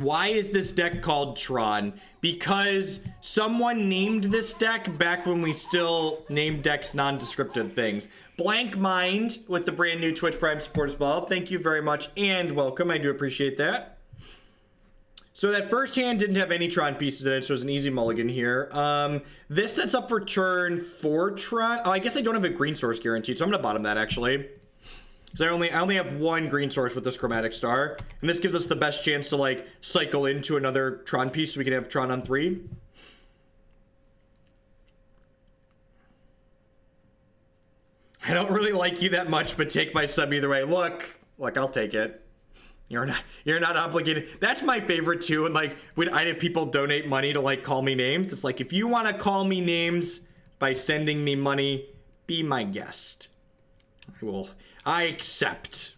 Why is this deck called Tron? Because someone named this deck back when we still named decks non-descriptive things. Blank Mind with the brand new Twitch Prime support as well. Thank you very much and welcome. I do appreciate that. So that first hand didn't have any Tron pieces in it, so it was an easy mulligan here. This sets up for turn 4 Tron. Oh, I guess I don't have a green source guaranteed, so I'm gonna bottom that actually. Because I only have one green source with this Chromatic Star. And this gives us the best chance to, like, cycle into another Tron piece so we can have Tron on 3. I don't really like you that much, but take my sub either way. Look, I'll take it. You're not obligated. That's my favorite too. And like, when I have people donate money to like call me names, it's like, if you want to call me names by sending me money, be my guest. I accept.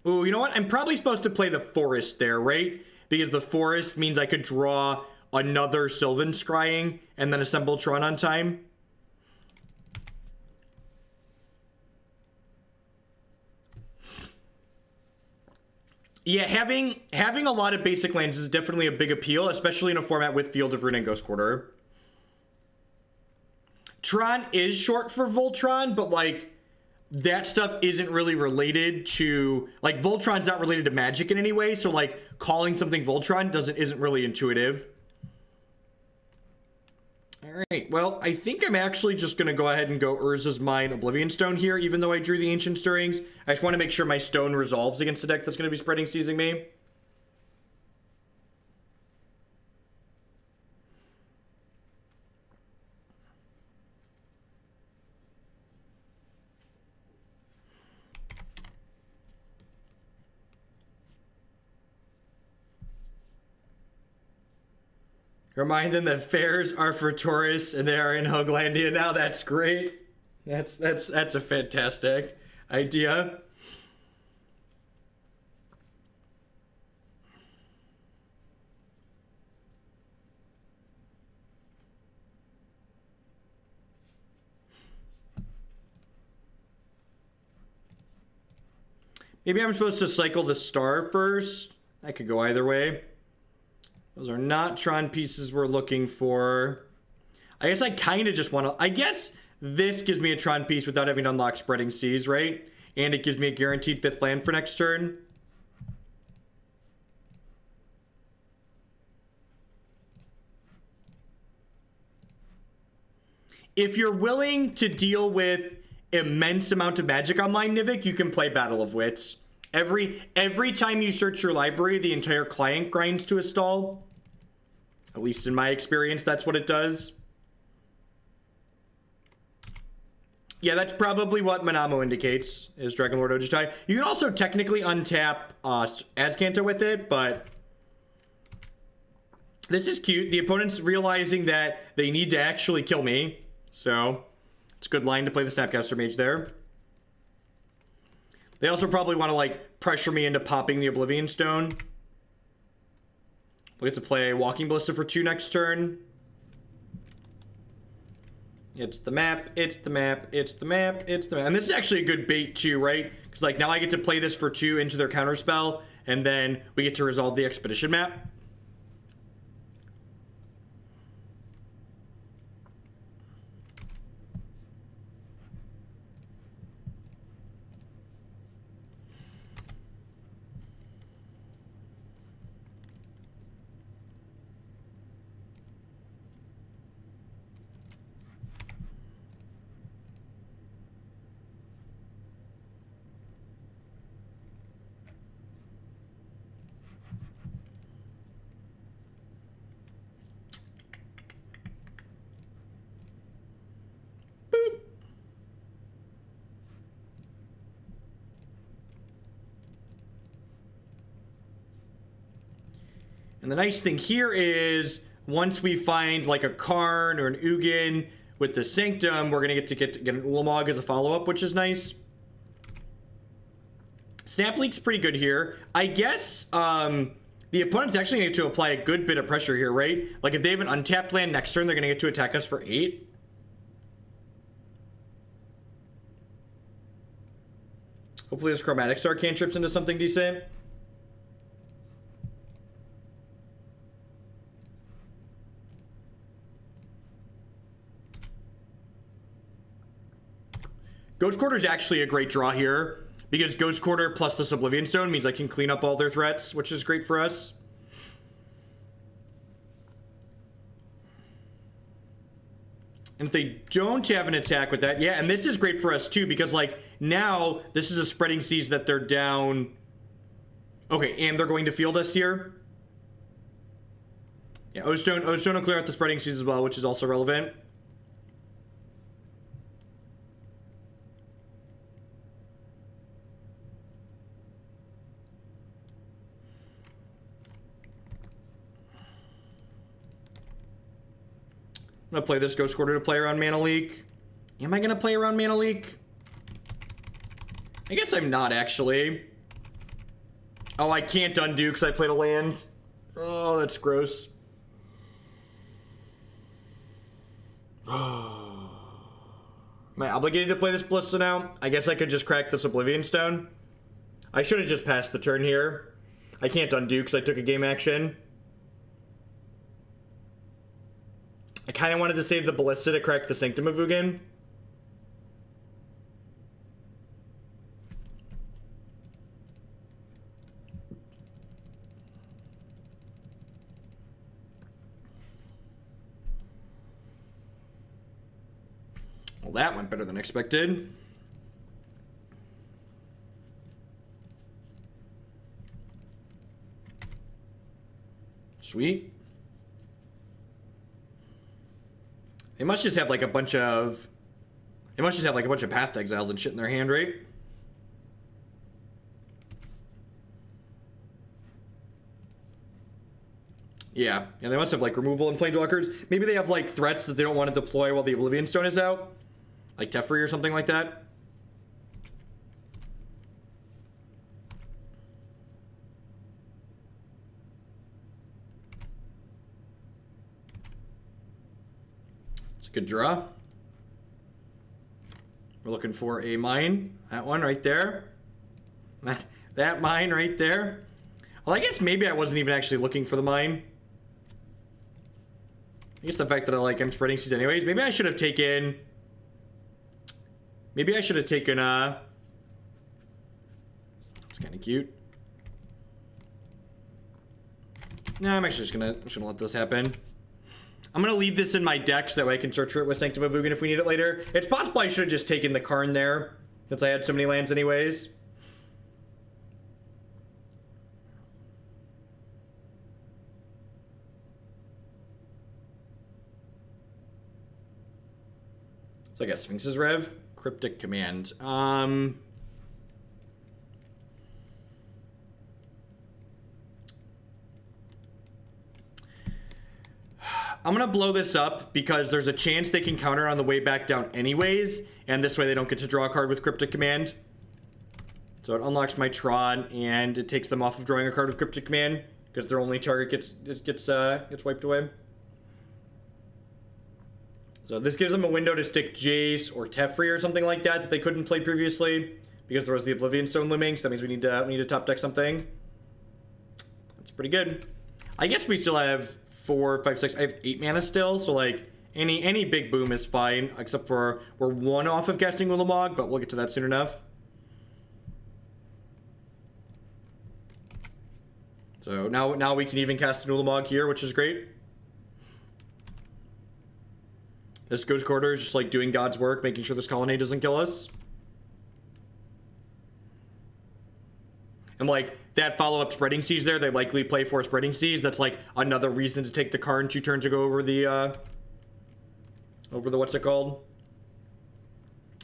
Ooh, you know what? I'm probably supposed to play the forest there, right? Because the forest means I could draw another Sylvan Scrying and then assemble Tron on time. Yeah, having a lot of basic lands is definitely a big appeal, especially in a format with Field of Ruin and Ghost Quarter. Tron is short for Voltron, but like, that stuff isn't really related to, like, Voltron's not related to magic in any way, so like calling something Voltron isn't really intuitive. All right, well, I think I'm actually just gonna go ahead and go Urza's Mine Oblivion Stone here, even though I drew the Ancient Stirrings. I just want to make sure my stone resolves against the deck that's gonna be spreading seizing me. Remind them that fairs are for tourists and they are in Hoaglandia now. That's great. That's a fantastic idea. Maybe I'm supposed to cycle the star first. That could go either way. Those are not Tron pieces we're looking for. I guess I kind of just want to... I guess this gives me a Tron piece without having to unlock Spreading Seas, right? And it gives me a guaranteed 5th land for next turn. If you're willing to deal with immense amount of magic online, Nivik, you can play Battle of Wits. Every time you search your library, the entire client grinds to a stall. At least in my experience, that's what it does. Yeah, that's probably what Manamo indicates, is Dragonlord Ojutai. You can also technically untap Azcanta with it, but this is cute. The opponent's realizing that they need to actually kill me, so it's a good line to play the Snapcaster Mage there. They also probably want to, like, pressure me into popping the Oblivion Stone. We'll get to play Walking Ballista for 2 next turn. It's the map, it's the map, it's the map, it's the map. And this is actually a good bait too, right? Because, like, now I get to play this for 2 into their counterspell, and then we get to resolve the Expedition map. And the nice thing here is, once we find like a Karn or an Ugin with the Sanctum, we're gonna get an Ulamog as a follow-up, which is nice. Snap Leak's pretty good here. I guess the opponent's actually going to apply a good bit of pressure here, right? Like, if they have an untapped land next turn, they're gonna get to attack us for 8. Hopefully this Chromatic Star cantrips into something decent. Ghost Quarter is actually a great draw here, because Ghost Quarter plus this Oblivion Stone means I can clean up all their threats, which is great for us. And if they don't have an attack with that, yeah, and this is great for us too, because like now this is a Spreading Seas that they're down. Okay, and they're going to field us here. Yeah, O-Stone will clear out the Spreading Seas as well, which is also relevant. I'm gonna play this Ghost Quarter to play around Mana Leak. Am I gonna play around Mana Leak? I guess I'm not, actually. Oh, I can't undo because I played a land. Oh, that's gross. Am I obligated to play this Ballista now? I guess I could just crack this Oblivion Stone. I should have just passed the turn here. I can't undo because I took a game action. I kind of wanted to save the Ballista to crack the Sanctum of Ugin. Well, that went better than expected. Sweet. They must just have like a bunch of... They must just have like a bunch of Path to Exiles and shit in their hand, right? Yeah, they must have like removal and Planedwalkers. Maybe they have like threats that they don't want to deploy while the Oblivion Stone is out. Like Teferi or something like that. Good draw. We're looking for a mine. That one right there. That mine right there. Well, I guess maybe I wasn't even actually looking for the mine. I guess the fact that I'm Spreading Seas anyways. Maybe I should have taken... Maybe I should have taken, It's kind of cute. No, I'm actually just gonna let this happen. I'm gonna leave this in my deck so that way I can search for it with Sanctum of Ugin if we need it later. It's possible I should have just taken the Karn there, since I had so many lands anyways. So I guess Sphinx's Rev, Cryptic Command. I'm gonna blow this up because there's a chance they can counter on the way back down anyways, and this way they don't get to draw a card with Cryptic Command. So it unlocks my Tron, and it takes them off of drawing a card with Cryptic Command because their only target gets wiped away. So this gives them a window to stick Jace or Teferi or something like that they couldn't play previously because there was the Oblivion Stone looming. So that means we need to top deck something. That's pretty good. I guess we still have 4, 5, 6. I have 8 mana still, so like any big boom is fine, except for we're 1 off of casting Ulamog, but we'll get to that soon enough. So now we can even cast an Ulamog here, which is great. This Ghost Quarter is just like doing God's work, making sure this colonnade doesn't kill us. And like that follow-up Spreading Seas there, they likely play 4 Spreading Seas. That's like another reason to take the Karn 2 turns to go over the what's it called?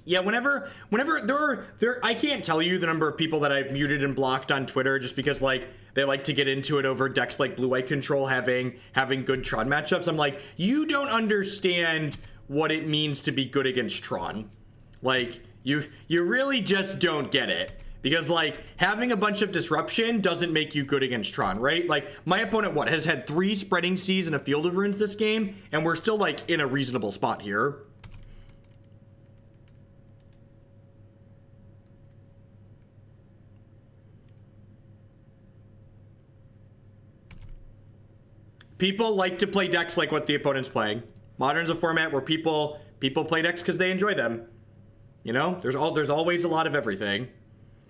Yeah, whenever there I can't tell you the number of people that I've muted and blocked on Twitter just because like they like to get into it over decks like Blue-White Control having good Tron matchups. I'm like, you don't understand what it means to be good against Tron. Like you really just don't get it. Because, like, having a bunch of disruption doesn't make you good against Tron, right? Like, my opponent, has had 3 Spreading Seas and a Field of Ruins this game, and we're still, like, in a reasonable spot here. People like to play decks like what the opponent's playing. Modern's a format where people play decks because they enjoy them. You know, there's always a lot of everything.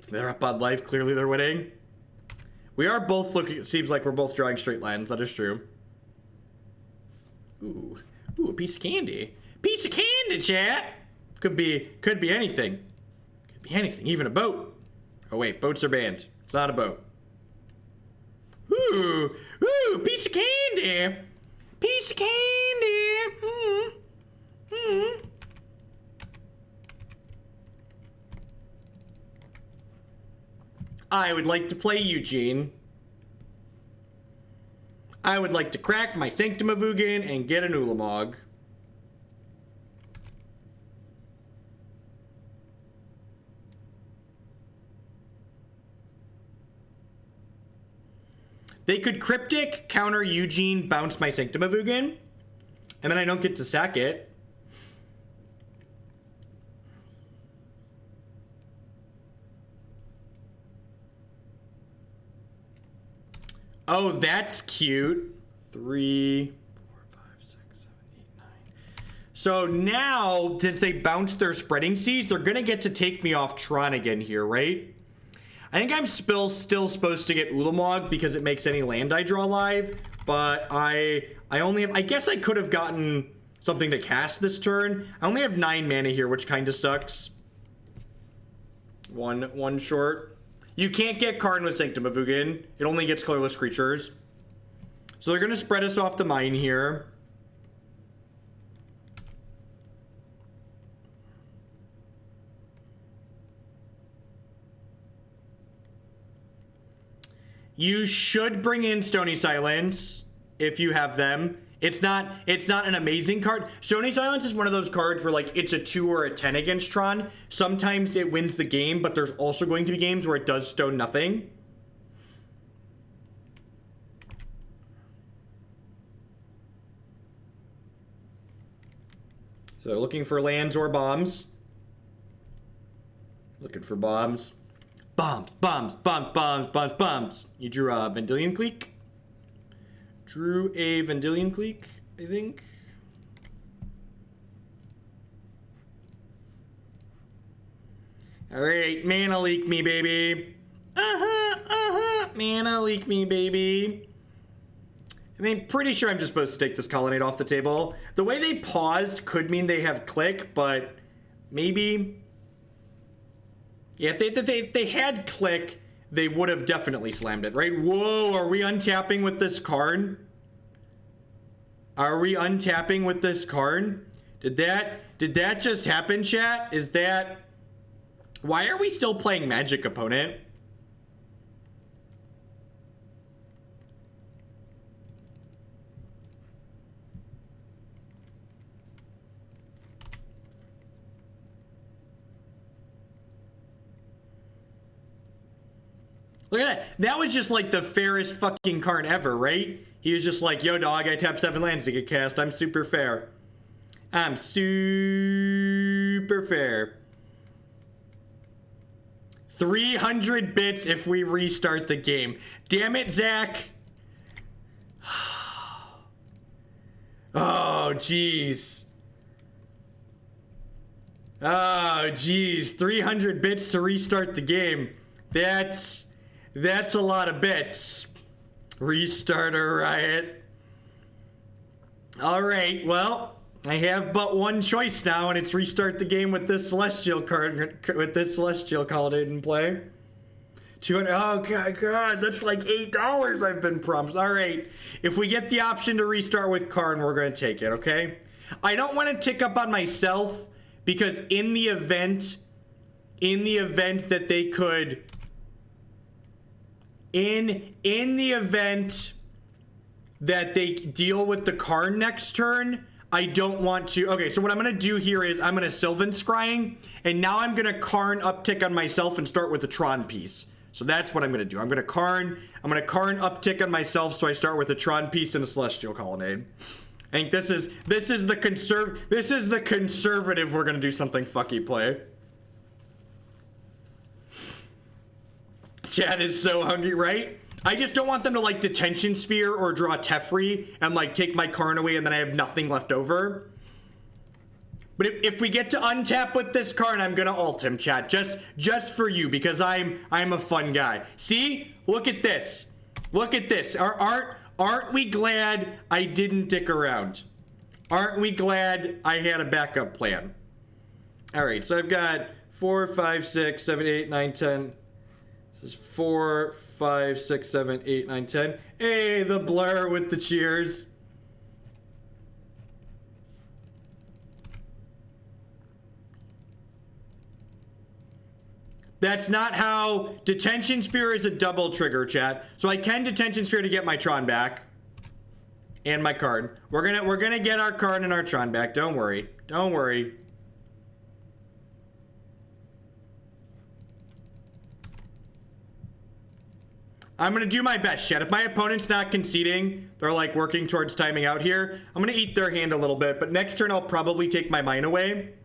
They're up on life. Clearly, they're winning. We are both looking. It seems like we're both drawing straight lines. That is true. Ooh, a piece of candy. Piece of candy, chat. Could be anything. Could be anything. Even a boat. Oh wait, boats are banned. It's not a boat. Ooh, piece of candy. Piece of candy. I would like to play Eugene. I would like to crack my Sanctum of Ugin and get an Ulamog. They could Cryptic, counter Eugene, bounce my Sanctum of Ugin, and then I don't get to sack it. Oh, that's cute. 3, 4, 5, 6, 7, 8, 9. So now, since they bounced their Spreading Seas, they're gonna get to take me off Tron again here, right? I think I'm still supposed to get Ulamog because it makes any land I draw live, but I only have, I guess I could have gotten something to cast this turn. I only have 9 mana here, which kind of sucks. One short. You can't get Karn with Sanctum of Ugin. It only gets colorless creatures. So they're going to spread us off the mine here. You should bring in Stony Silence if you have them. It's not an amazing card. Stony Silence is one of those cards where like it's a 2 or a 10 against Tron. Sometimes it wins the game, but there's also going to be games where it does stone nothing. So looking for lands or bombs. Looking for bombs. Bombs. You drew a Vendilion Clique? Drew a Vendilion Clique, I think. Alright, mana leak me, baby. Mana leak me, baby. I mean, pretty sure I'm just supposed to take this Colonnade off the table. The way they paused could mean they have click, but maybe. Yeah, if they had click, they would have definitely slammed it, right? Whoa, are we untapping with this Karn? Are we untapping with this Karn? Did that just happen, chat? Is that... Why are we still playing Magic, opponent? Look at that. That was just like the fairest fucking Karn ever, right? He was just like, yo, dog, I tap 7 lands to get cast. I'm super fair. I'm super fair. 300 bits if we restart the game. Damn it, Zach. Oh, jeez. Oh, jeez. 300 bits to restart the game. That's a lot of bits. Restart a riot. All right, well, I have but one choice now, and it's restart the game with this Celestial card, with this Celestial Colonnade in play. 200. Oh god, that's like $8 I've been promised. All right, if we get the option to restart with Karn, we're gonna take it. Okay. I don't want to tick up on myself because in the event that they could. In the event that they deal with the Karn next turn, I don't want to... Okay, so what I'm going to do here is I'm going to Sylvan Scrying, and now I'm going to Karn uptick on myself and start with the Tron piece. So that's what I'm going to do. I'm going to Karn uptick on myself, so I start with a Tron piece and a Celestial Colonnade. I think this is the conservative we're going to do something fucky play. Chad is so hungry, right? I just don't want them to like Detention Sphere or draw Teferi and like take my Karn away and then I have nothing left over. But if we get to untap with this card, I'm gonna ult him, chat. Just for you, because I'm a fun guy. See? Look at this. Look at this. Aren't we glad I didn't dick around? Aren't we glad I had a backup plan? All right, so I've got 4, 5, 6, 7, 8, 9, 10. This is 4, 5, 6, 7, 8, 9, 10. Hey, the blur with the cheers. That's not how... Detention Sphere is a double trigger, chat. So I can Detention Sphere to get my Tron back. And my Karn. We're gonna get our Karn and our Tron back. Don't worry. Don't worry. I'm gonna do my best, chat. If my opponent's not conceding, they're like working towards timing out here, I'm gonna eat their hand a little bit, but next turn I'll probably take my mine away.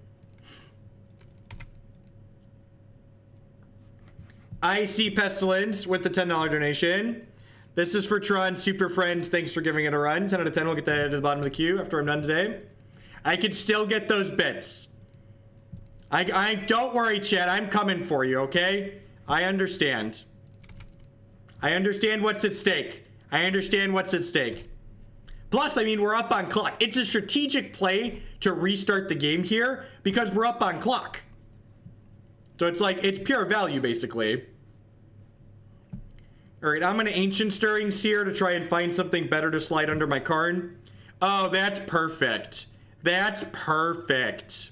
I see Pestilence with the $10 donation. This is for Tron Super Friends. Thanks for giving it a run. 10 out of 10. We'll get that at the bottom of the queue after I'm done today. I could still get those bits. I don't worry, chat. I'm coming for you, okay? I understand. I understand what's at stake. I understand what's at stake. Plus, I mean, we're up on clock. It's a strategic play to restart the game here because we're up on clock. So it's like, it's pure value, basically. All right, I'm going to Ancient Stirring Seer to try and find something better to slide under my Karn. Oh, that's perfect. That's perfect.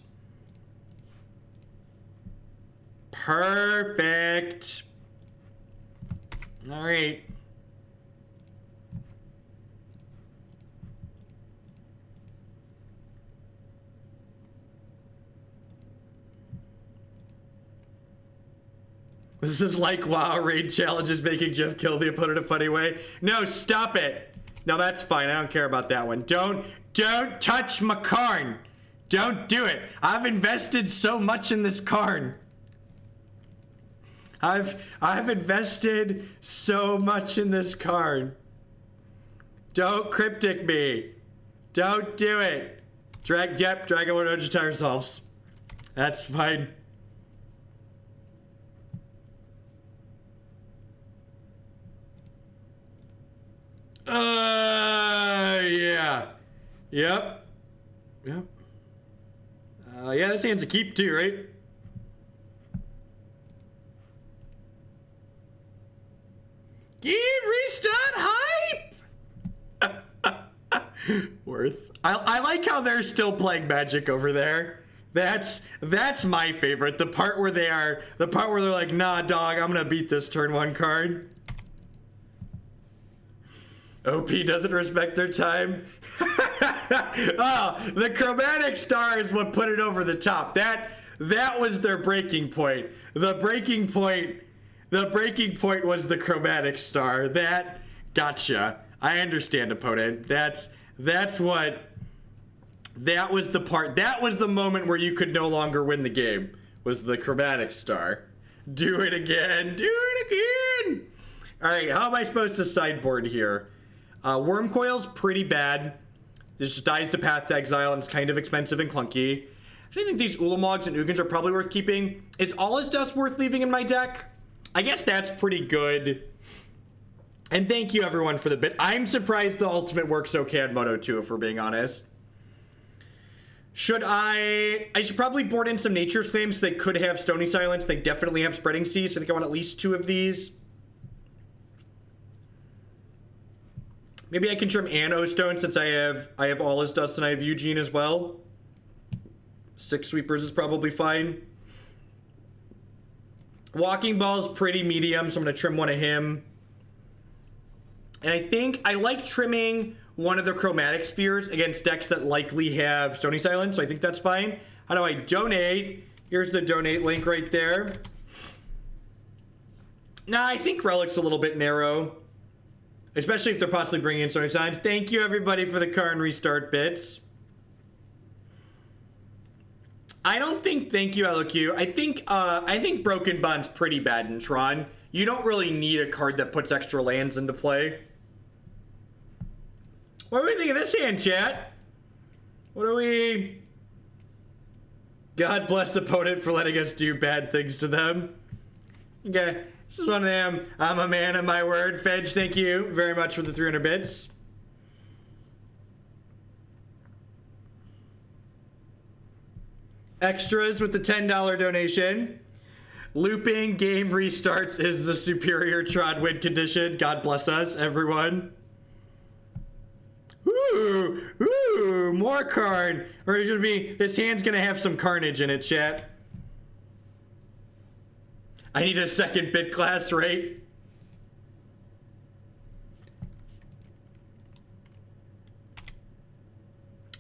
Perfect. All right. This is like WoW raid challenges making Jeff kill the opponent a funny way. No, stop it. No, that's fine. I don't care about that one. Don't touch my Karn. Don't do it. I've invested so much in this Karn. I've invested so much in this Karn. Don't cryptic me. Don't do it. Dragon Lord just tire solves. That's fine. Yeah. Yep. Yep. Yeah, this hand's a keep too, right? Game restart hype! Worth. I like how they're still playing Magic over there. That's my favorite. The part where they're like, nah, dog, I'm gonna beat this turn one card. OP doesn't respect their time. Oh, the Chromatic Star is what put it over the top. That was their breaking point. The breaking point was the Chromatic Star. That gotcha. I understand, opponent. That was the part. That was the moment where you could no longer win the game. Was the Chromatic Star. Do it again. Do it again. All right. How am I supposed to sideboard here? Wurmcoil's pretty bad. This just dies to Path to Exile and it's kind of expensive and clunky. I think these Ulamogs and Ugins are probably worth keeping. Is All Is Dust worth leaving in my deck? I guess that's pretty good. And thank you everyone for the bit. I'm surprised the ultimate works okay on Moto 2, if we're being honest. I should probably board in some Nature's Claims. They could have Stony Silence. They definitely have Spreading Sea, so I think I want at least 2 of these. Maybe I can trim Anno Stone since I have All His Dust and I have Ugin as well. 6 Sweepers is probably fine. Walking Ball is pretty medium, so I'm going to trim one of him. And I think I like trimming one of the Chromatic Spheres against decks that likely have Stony Silence, so I think that's fine. How do I donate? Here's the donate link right there. Nah, I think Relic's a little bit narrow. Especially if they're possibly bringing in Stony Silence. Thank you, everybody, for the Karn restart bits. I don't think... Thank you, LQ. I think Broken Bond's pretty bad in Tron. You don't really need a card that puts extra lands into play. What do we think of this hand, chat? What do we... God bless opponent for letting us do bad things to them. Okay, this is one of them. I'm a man of my word. Fedge, thank you very much for the 300 bits. Extras with the $10 donation. Looping game restarts is the superior Tron win condition. God bless us, everyone. Ooh, more Karn. Or it's gonna be, this hand's gonna have some carnage in it, chat. I need a second bit class, right?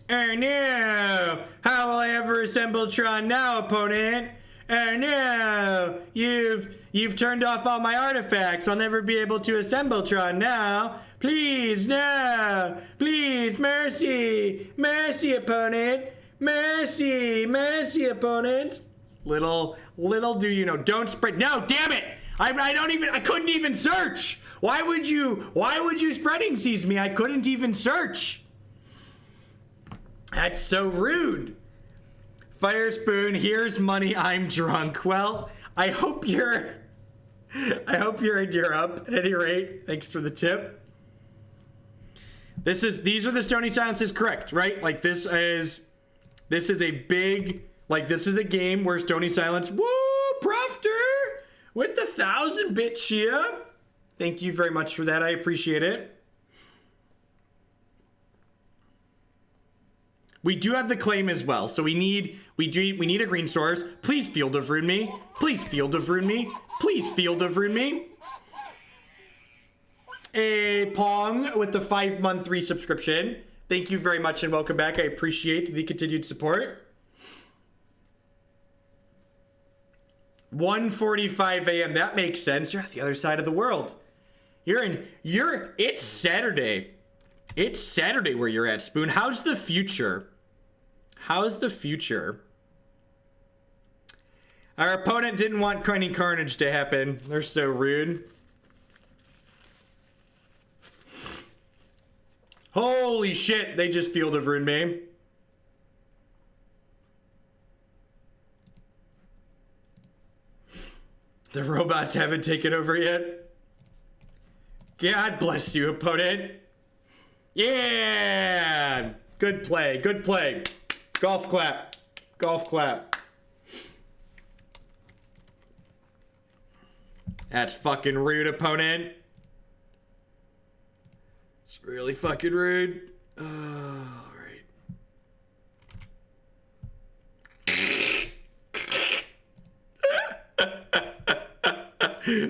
Oh no! How will I ever assemble Tron now, opponent? Oh no! You've turned off all my artifacts. I'll never be able to assemble Tron now. Please, no! Please, mercy! Mercy, opponent! Mercy! Mercy, opponent! Little do you know, don't spread. No, damn it! I couldn't even search! Why would you spreading seize me? I couldn't even search! That's so rude. Fire Spoon, here's money, I'm drunk. Well, I hope you're in Europe at any rate. Thanks for the tip. These are the Stony Silences, correct, right? Like this is a big, like this is a game where Stony Silence, woo, Profter with the 1000-bit Chia. Thank you very much for that. I appreciate it. We do have the claim as well, so we need a green source. Please Field of Rune me. Please Field of Rune me. Please Field of Rune me. A Pong with the 5-month resubscription. Thank you very much and welcome back. I appreciate the continued support. 1:45 a.m. That makes sense. You're at the other side of the world. It's Saturday. It's Saturday where you're at, Spoon. How's the future? How's the future? Our opponent didn't want any carnage to happen. They're so rude. Holy shit, they just Field of Rune me. The robots haven't taken over yet. God bless you, opponent. Yeah! Good play, good play. Golf clap. Golf clap. That's fucking rude, opponent. It's really fucking rude. Alright.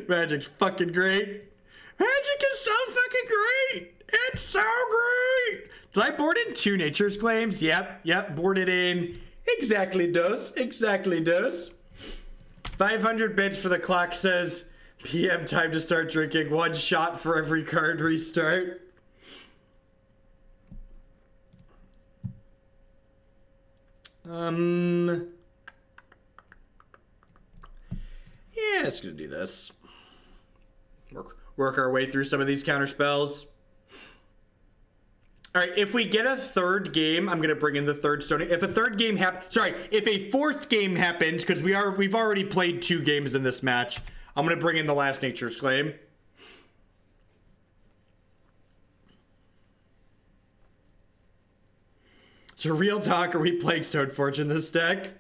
Magic's fucking great. Magic is so fucking great. It's so great. Did I board in 2 Nature's Claims? Yep, boarded in exactly dos. 500 bits for the clock says PM time to start drinking. 1 shot for every card restart. Yeah, it's gonna do this. Work our way through some of these counter spells. All right, if we get a 3rd game, I'm gonna bring in the 3rd Stone. If a 3rd game if a 4th game happens, because we've already played 2 games in this match, I'm gonna bring in the last Nature's Claim. So real talk, are we playing Stoneforge in this deck?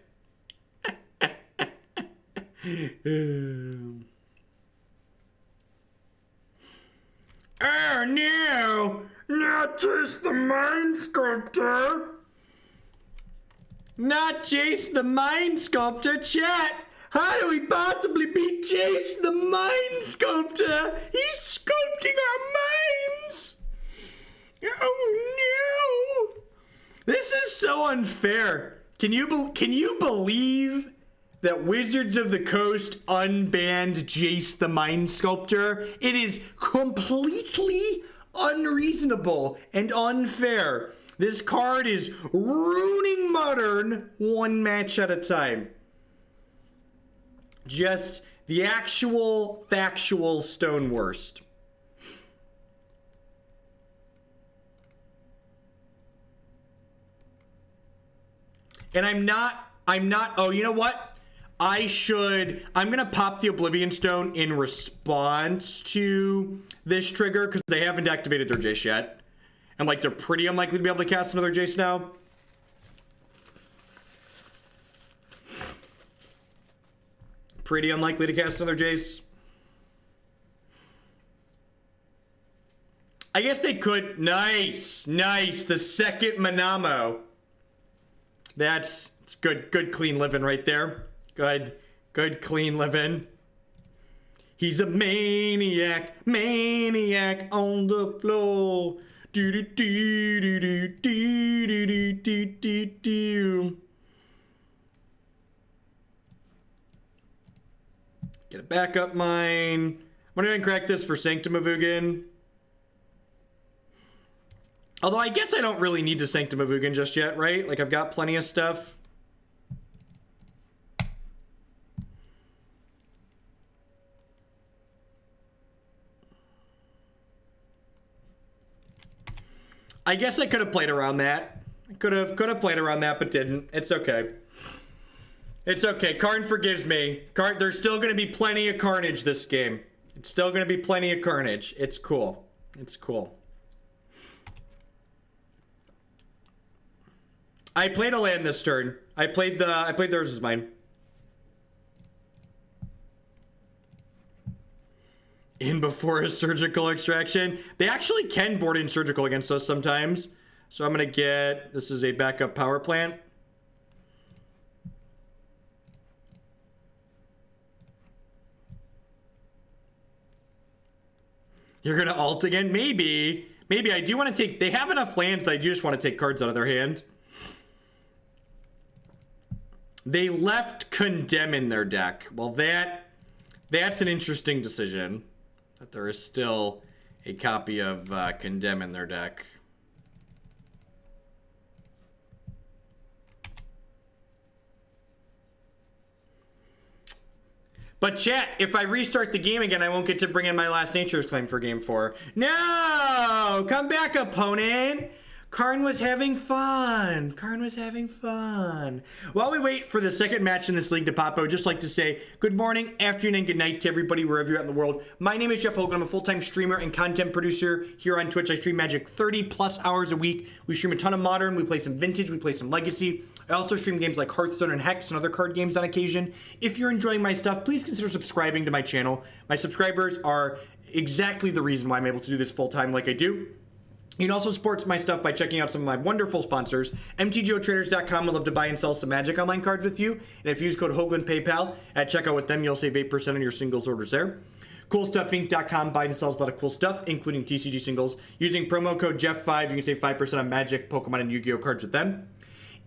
Oh no! Not Jace the Mind Sculptor! Not Jace the Mind Sculptor, chat! How do we possibly beat Jace the Mind Sculptor? He's sculpting our minds! Oh no! This is so unfair. Can you believe that Wizards of the Coast unbanned Jace the Mind Sculptor? It is completely unreasonable and unfair. This card is ruining Modern 1 match at a time. Just the actual factual stone worst. And I'm not I'm not. Oh, you know what? I'm gonna pop the Oblivion Stone in response to this trigger because they haven't activated their Jace yet. And like they're pretty unlikely to be able to cast another Jace now. Pretty unlikely to cast another Jace. I guess they could. Nice. The second Manamo. It's good clean living right there. Good clean living. He's a maniac on the floor. Do do do do do do do do do do. Get a backup mine. I'm gonna go and crack this for Sanctum of Ugin. Although I guess I don't really need to Sanctum of Ugin just yet, right? Like I've got plenty of stuff. I guess I could have played around that. I could have played around that, but didn't. It's okay. It's okay. Karn forgives me. There's still going to be plenty of carnage this game. It's still going to be plenty of carnage. It's cool. It's cool. I played a land this turn. I played the Urza's Mine. In before a surgical extraction. They actually can board in surgical against us sometimes. So I'm gonna get, this is a backup power plant. You're gonna ult again? Maybe I do want to take, they have enough lands that I do just want to take cards out of their hand. They left Condemn in their deck. Well, that's an interesting decision. That there is still a copy of Condemn in their deck. But chat, if I restart the game again, I won't get to bring in my last Nature's Claim for game 4. No! Come back, opponent! Karn was having fun. While we wait for the second match in this league to pop, I would just like to say good morning, afternoon, and good night to everybody wherever you're at in the world. My name is Jeff Hogan. I'm a full-time streamer and content producer here on Twitch. I stream Magic 30 plus hours a week. We stream a ton of Modern. We play some Vintage. We play some Legacy. I also stream games like Hearthstone and Hex and other card games on occasion. If you're enjoying my stuff, please consider subscribing to my channel. My subscribers are exactly the reason why I'm able to do this full-time like I do. You can also support my stuff by checking out some of my wonderful sponsors. MTGOtraders.com would love to buy and sell some Magic Online cards with you. And if you use code Hoagland PayPal at checkout with them, you'll save 8% on your singles orders there. CoolStuffInc.com buys and sells a lot of cool stuff, including TCG singles. Using promo code Jeff5, you can save 5% on Magic, Pokemon, and Yu-Gi-Oh cards with them.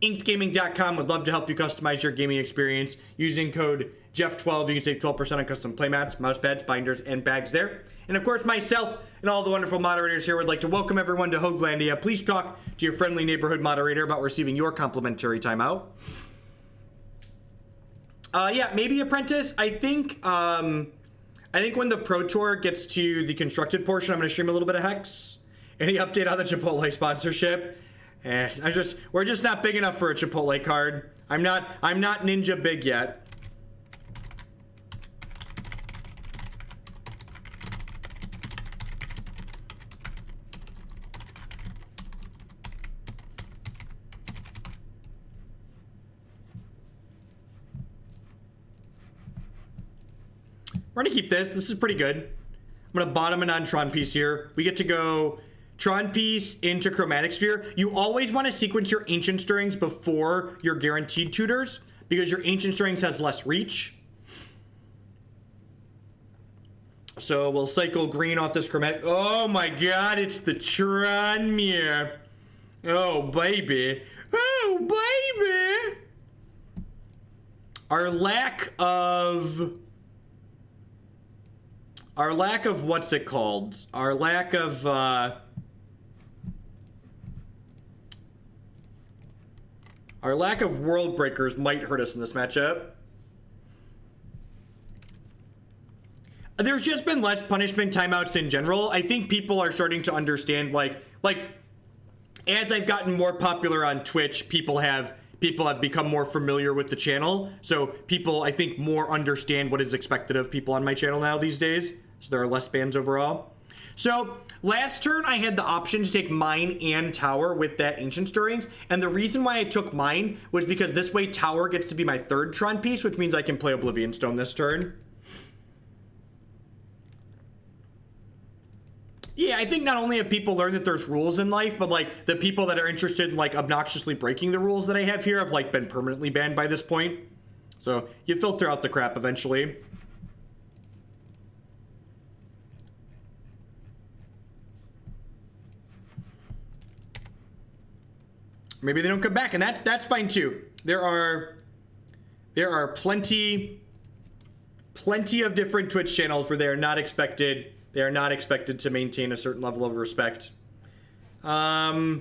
InkedGaming.com would love to help you customize your gaming experience. Using code Jeff12, you can save 12% on custom playmats, mouse pads, binders, and bags there. And of course, myself and all the wonderful moderators here would like to welcome everyone to Hoaglandia. Please talk to your friendly neighborhood moderator about receiving your complimentary timeout. Yeah, maybe Apprentice. I think when the Pro Tour gets to the constructed portion, I'm going to stream a little bit of Hex. Any update on the Chipotle sponsorship? We're just not big enough for a Chipotle card. I'm not ninja big yet. We're gonna keep this. This is pretty good. I'm gonna bottom a non-Tron piece here. We get to go Tron piece into Chromatic Sphere. You always want to sequence your Ancient Stirrings before your guaranteed tutors because your Ancient Stirrings has less reach. So we'll cycle green off this Chromatic. Oh my god, it's the Tron mirror. Oh baby. Oh baby. Our lack of what's it called? Our lack of world breakers might hurt us in this matchup. There's just been less punishment timeouts in general. I think people are starting to understand, like as I've gotten more popular on Twitch, people have people have become more familiar with the channel. So people, I think, more understand what is expected of people on my channel now these days. So there are less bans overall. So last turn I had the option to take Mine and Tower with that Ancient Stirrings, and the reason why I took Mine was because this way Tower gets to be my third Tron piece, which means I can play Oblivion Stone this turn. Yeah, I think not only have people learned that there's rules in life, but like the people that are interested in like obnoxiously breaking the rules that I have here have like been permanently banned by this point. So you filter out the crap eventually. Maybe they don't come back, and that's fine too. There are plenty of different Twitch channels where they are not expected to maintain a certain level of respect. If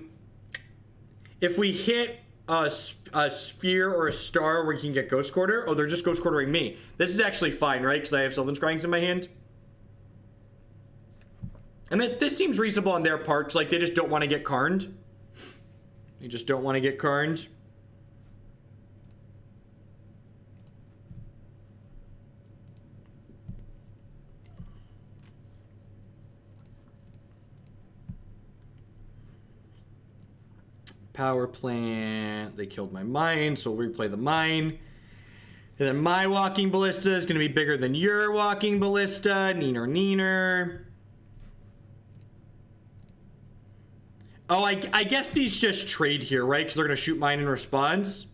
we hit a sphere or a star where you can get Ghost Quarter, they're just Ghost Quartering me. This is actually fine, right? Because I have Sylvan Scrying in my hand. And this seems reasonable on their part. Like they just don't want to get Karned. They just don't want to get Karned. Power plant. They killed my mine, so we'll replay the mine. And then my Walking Ballista is going to be bigger than your Walking Ballista. Neener, neener. Oh, I guess these just trade here, right? Because they're going to shoot mine in response.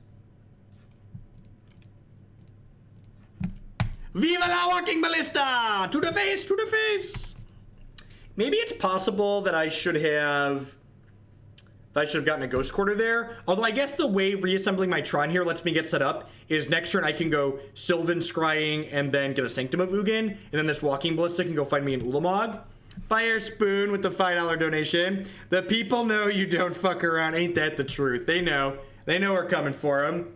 Viva la Walking Ballista! To the face, to the face! Maybe it's possible that I should have gotten a Ghost Quarter there. Although I guess the way reassembling my Tron here lets me get set up is next turn I can go Sylvan Scrying and then get a Sanctum of Ugin. And then this Walking Ballista can go find me an Ulamog. Fire Spoon with the $5 donation. The people know you don't fuck around. Ain't that the truth? They know. They know we're coming for them.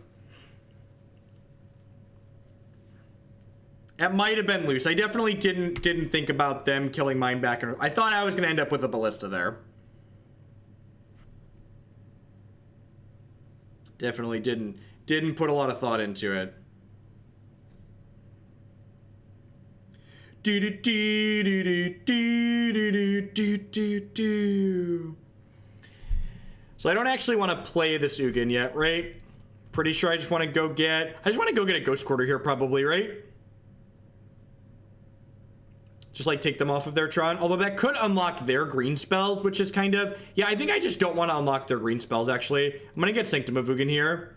That might have been loose. I definitely didn't think about them killing mine back. I thought I was going to end up with a Ballista there. Definitely didn't put a lot of thought into it. Do do do do do do do do do. So I don't actually want to play this Ugin yet, right? Pretty sure I just want to go get a Ghost Quarter here probably, right? Just like take them off of their Tron. Although that could unlock their green spells, which is kind of... Yeah, I think I just don't want to unlock their green spells, actually. I'm going to get Sanctum of Ugin here.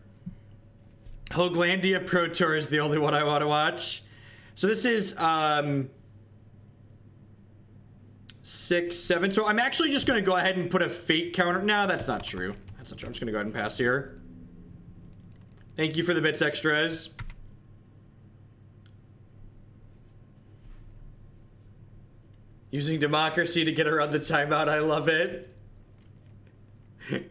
Hoaglandia Pro Tour is the only one I want to watch. So this is... 6, 7. So I'm actually just going to go ahead and put a fate counter. No, that's not true. That's not true. I'm just going to go ahead and pass here. Thank you for the bits extras. Using democracy to get around the timeout. I love it.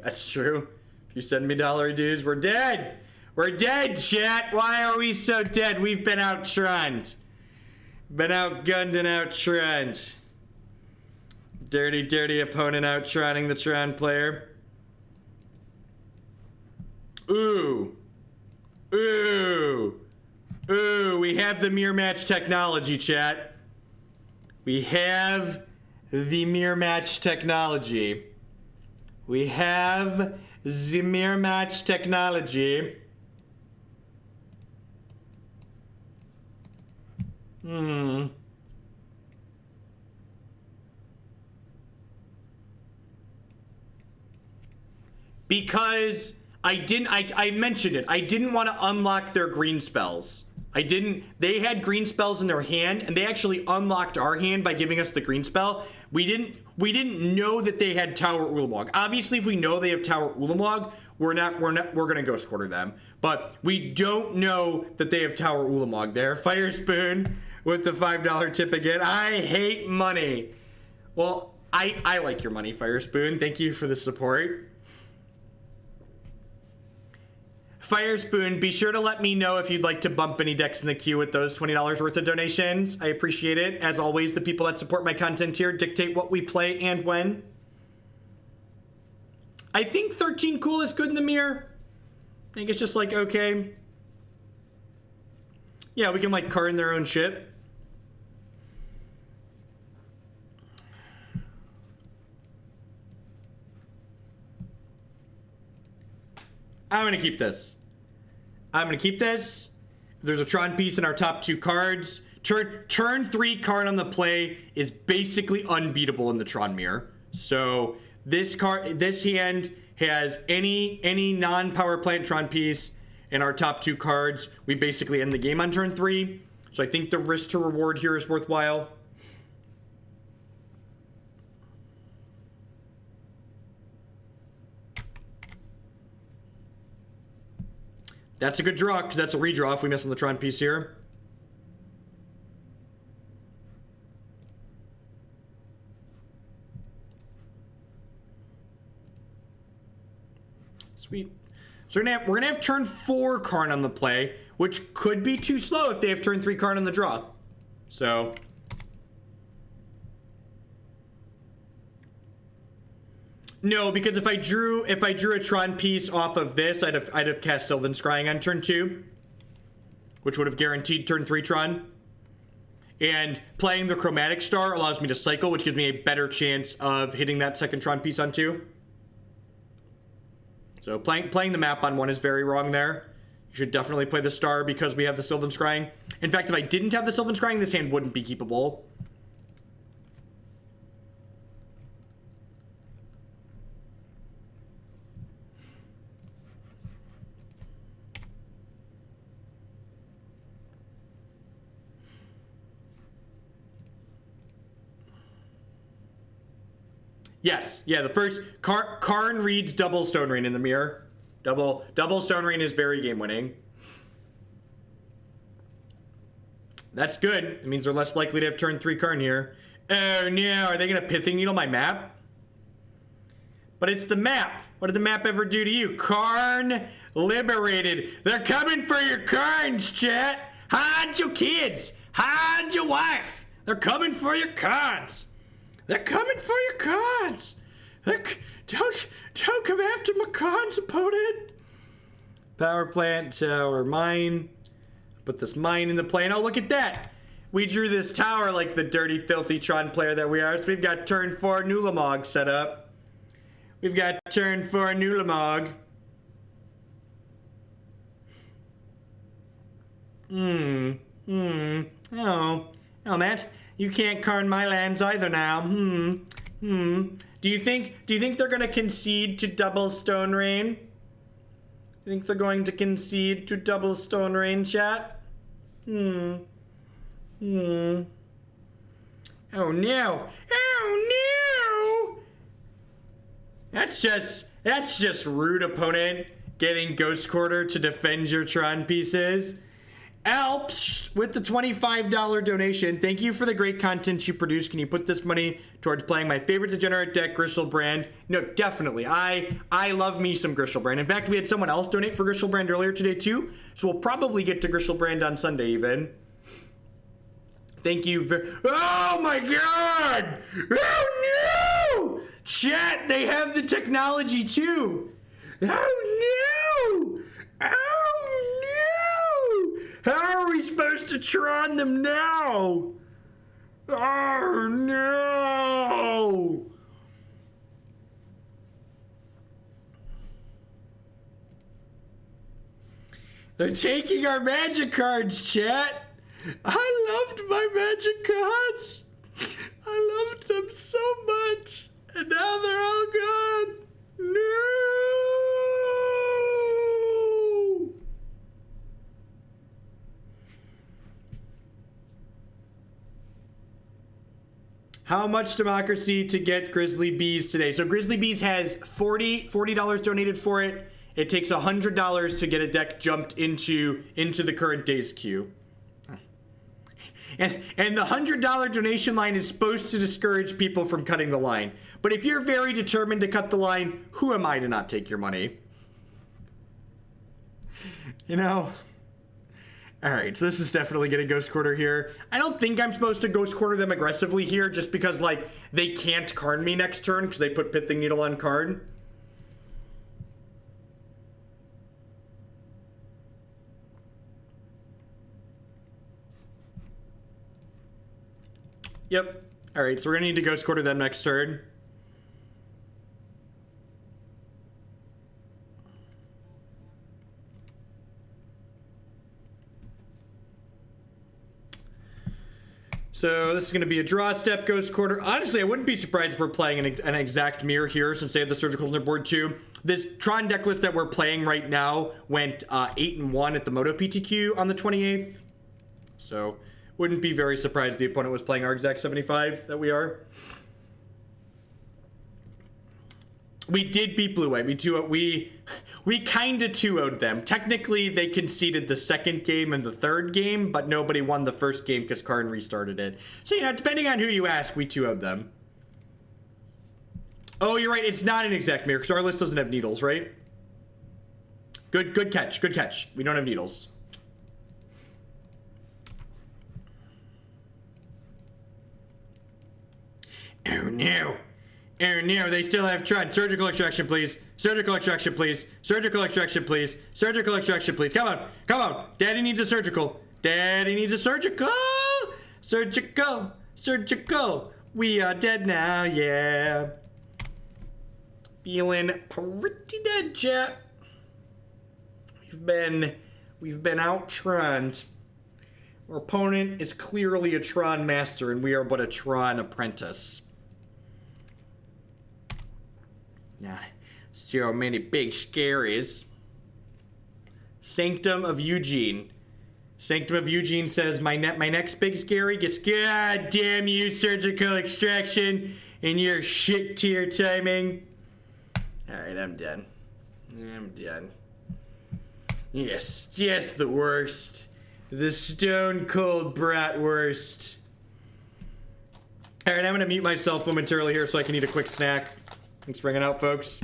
That's true. If you send me dollar dues, we're dead. We're dead, chat. Why are we so dead? We've been out-Troned. Been outgunned and out-Troned. Dirty, dirty opponent out-Troning the Tron player. Ooh. Ooh. Ooh, we have the mirror match technology, chat. We have the mirror match technology. We have the mirror match technology. Because I mentioned it. I didn't want to unlock their green spells. They had green spells in their hand, and they actually unlocked our hand by giving us the green spell. We didn't know that they had Tower Ulamog. Obviously, if we know they have Tower Ulamog, we're gonna Ghost Quarter them. But we don't know that they have Tower Ulamog there. Fire Spoon with the $5 tip again. I hate money. Well, I like your money, Fire Spoon. Thank you for the support. Fire Spoon, be sure to let me know if you'd like to bump any decks in the queue with those $20 worth of donations. I appreciate it. As always, the people that support my content here dictate what we play and when. I think 13 cool is good in the mirror. I think it's just like, okay. Yeah, we can like Karn their own shit. I'm gonna keep this. I'm gonna keep this. There's a Tron piece in our top 2 cards. Turn 3 Karn on the play is basically unbeatable in the Tron mirror. So this hand has any non-power plant Tron piece in our top 2 cards. We basically end the game on turn 3. So I think the risk to reward here is worthwhile. That's a good draw, because that's a redraw if we miss on the Tron piece here. Sweet. So we're gonna have turn 4 Karn on the play, which could be too slow if they have turn 3 Karn on the draw. So no, because if I drew a Tron piece off of this, I'd have cast Sylvan Scrying on turn 2, which would have guaranteed turn 3 Tron. And playing the Chromatic Star allows me to cycle, which gives me a better chance of hitting that second Tron piece on 2. So playing the map on 1 is very wrong there. You should definitely play the Star because we have the Sylvan Scrying. In fact, if I didn't have the Sylvan Scrying, this hand wouldn't be keepable. Yes, yeah, the first Karn reads double Stone Rain in the mirror. Double Stone Rain is very game winning. That's good. It means they're less likely to have turn 3 Karn here. Oh no, are they gonna Pithing Needle my map? But it's the map. What did the map ever do to you? Karn Liberated. They're coming for your Karns, chat. Hide your kids. Hide your wife. They're coming for your Karns. They're coming for your Karns. Don't come after my Karns, opponent. Power plant, tower, mine. Put this mine in the play. And oh, look at that. We drew this tower like the dirty, filthy Tron player that we are. So we've got turn 4 Ulamog set up. We've got turn 4 Ulamog. Oh, Matt. You can't Karn my lands either now. Do you think they're gonna concede to double Stone Rain? You think they're going to concede to double Stone Rain, chat? Oh no. Oh no! That's just rude, opponent. Getting Ghost Quarter to defend your Tron pieces. Alps with the $25 donation. Thank you for the great content you produce. Can you put this money towards playing my favorite degenerate deck, Griselbrand? No, definitely. I love me some Griselbrand. In fact, we had someone else donate for Griselbrand earlier today too, so we'll probably get to Griselbrand on Sunday even. Thank you oh my god! Oh no! Chat, they have the technology too! Oh no! Oh no! How are we supposed to Tron them now? Oh no! They're taking our magic cards, chat! I loved my magic cards! I loved them so much! And now they're all gone! No! How much democracy to get Grizzly Bees today? So Grizzly Bees has $40 donated for it. It takes $100 to get a deck jumped into the current day's queue. And the $100 donation line is supposed to discourage people from cutting the line. But if you're very determined to cut the line, who am I to not take your money? You know? Alright, so this is definitely getting Ghost Quarter here. I don't think I'm supposed to Ghost Quarter them aggressively here just because, like, they can't Karn me next turn because they put Pithing Needle on Karn. Yep. All right, so we're gonna need to Ghost Quarter them next turn. So this is going to be a draw step, Ghost Quarter. Honestly, I wouldn't be surprised if we're playing an exact mirror here since they have the Surgical on their board too. This Tron deck list that we're playing right now went 8-1 at the Moto PTQ on the 28th. So wouldn't be very surprised if the opponent was playing our exact 75 that we are. We did beat Blue White. We kind of 2-0'd them. Technically, they conceded the second game and the third game, but nobody won the first game because Karn restarted it. So, you know, depending on who you ask, we 2-0'd them. Oh, you're right. It's not an exact mirror because our list doesn't have needles, right? Good catch. Good catch. We don't have needles. Oh, no. Oh no, they still have Tron. Surgical extraction, please. Surgical extraction, please. Surgical extraction, please. Surgical extraction, please. Come on. Come on. Daddy needs a surgical. Daddy needs a surgical. Surgical. Surgical. We are dead now, yeah. Feeling pretty dead, chat. We've been out-Troned. Our opponent is clearly a Tron master, and we are but a Tron apprentice. Nah, so many big scaries. Sanctum of Ugin. Sanctum of Ugin says my next big scary gets God damn you, surgical extraction, and your shit tier timing. Alright, I'm done. I'm done. Yes, the worst. The stone cold bratwurst. Alright, I'm gonna mute myself momentarily here so I can eat a quick snack. Thanks for hanging out, folks.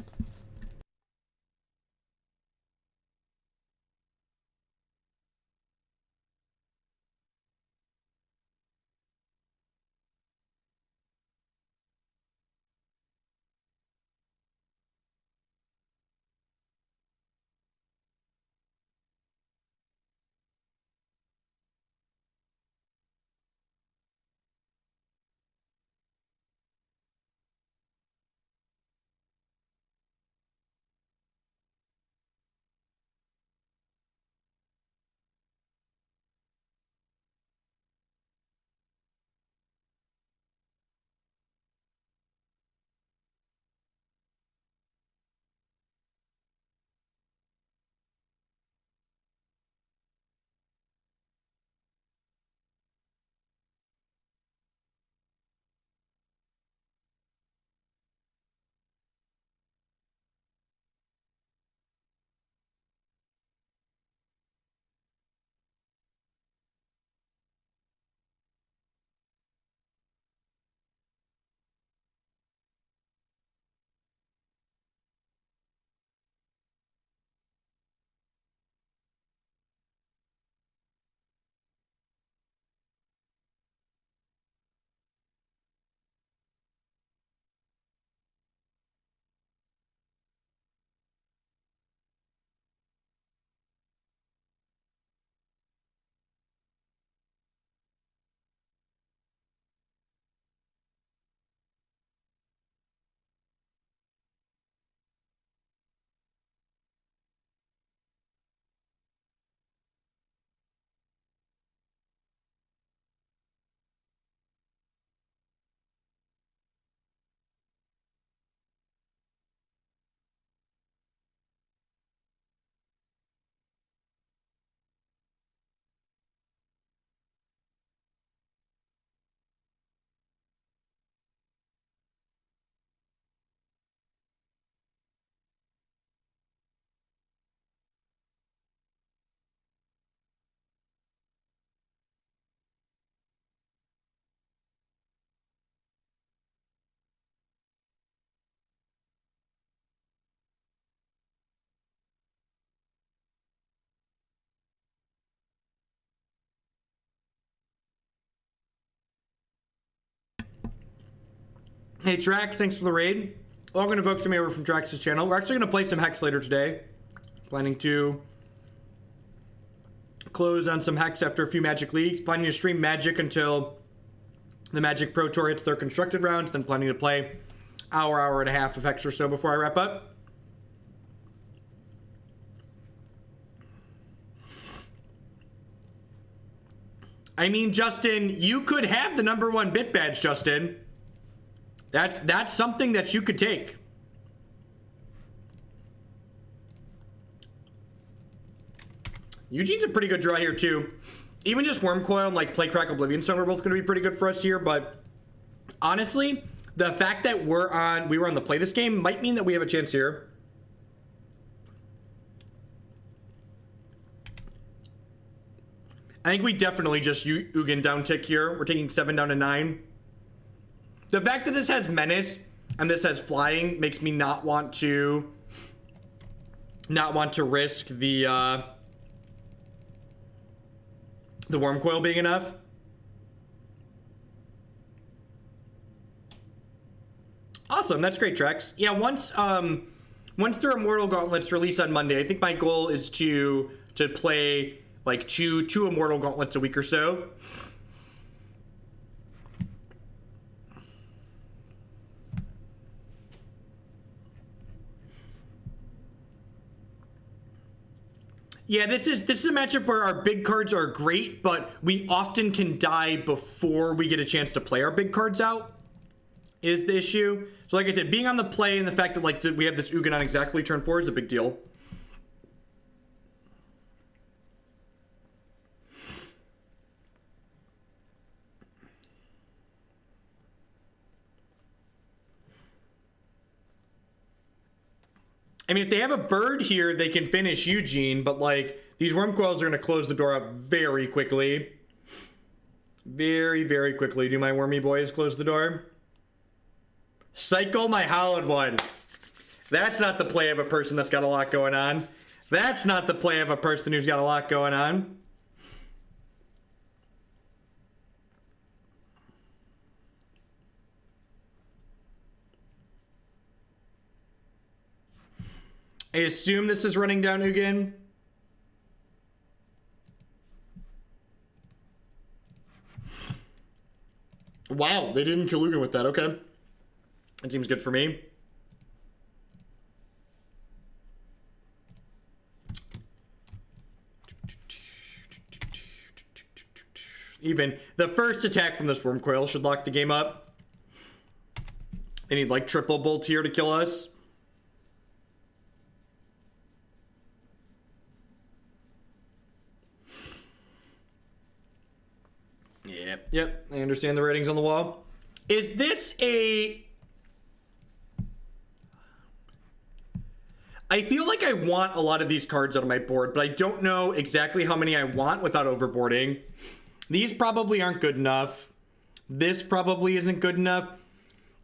Hey Drax, thanks for the raid. I'm going to invoke somebody over from Drax's channel. We're actually going to play some Hex later today. Planning to close on some Hex after a few Magic Leagues. Planning to stream Magic until The Magic Pro Tour hits their constructed round, then planning to play hour and a half of Hex or so before I wrap up. I mean, Justin, you could have the #1 bit badge, Justin. That's something that you could take. Eugene's a pretty good draw here too. Even just Wurmcoil and like play Crack Oblivion Stone are both going to be pretty good for us here. But honestly, the fact that we were on the play this game might mean that we have a chance here. I think we definitely just Ugin down tick here. We're taking 7 down to 9. The fact that this has Menace and this has Flying makes me not want to risk the Wurmcoil being enough. Awesome, that's great, Trex. Yeah, once their Immortal Gauntlets release on Monday, I think my goal is to play like two Immortal Gauntlets a week or so. Yeah, this is a matchup where our big cards are great, but we often can die before we get a chance to play our big cards out, is the issue. So like I said, being on the play and the fact that like we have this Ugin on exactly turn 4 is a big deal. I mean, if they have a bird here, they can finish Eugene, but like these Wurmcoils are going to close the door out very quickly. Very, very quickly. Do my wormy boys close the door? Cycle my Hallowed One. That's not the play of a person that's got a lot going on. That's not the play of a person who's got a lot going on. I assume this is running down Ugin. Wow, they didn't kill Ugin with that. Okay. That seems good for me. Even the first attack from this Wurmcoil should lock the game up. They need like triple bolt here to kill us. Yep, I understand the ratings on the wall. Is this a... I feel like I want a lot of these cards out of my board, but I don't know exactly how many I want without overboarding. These probably aren't good enough. This probably isn't good enough.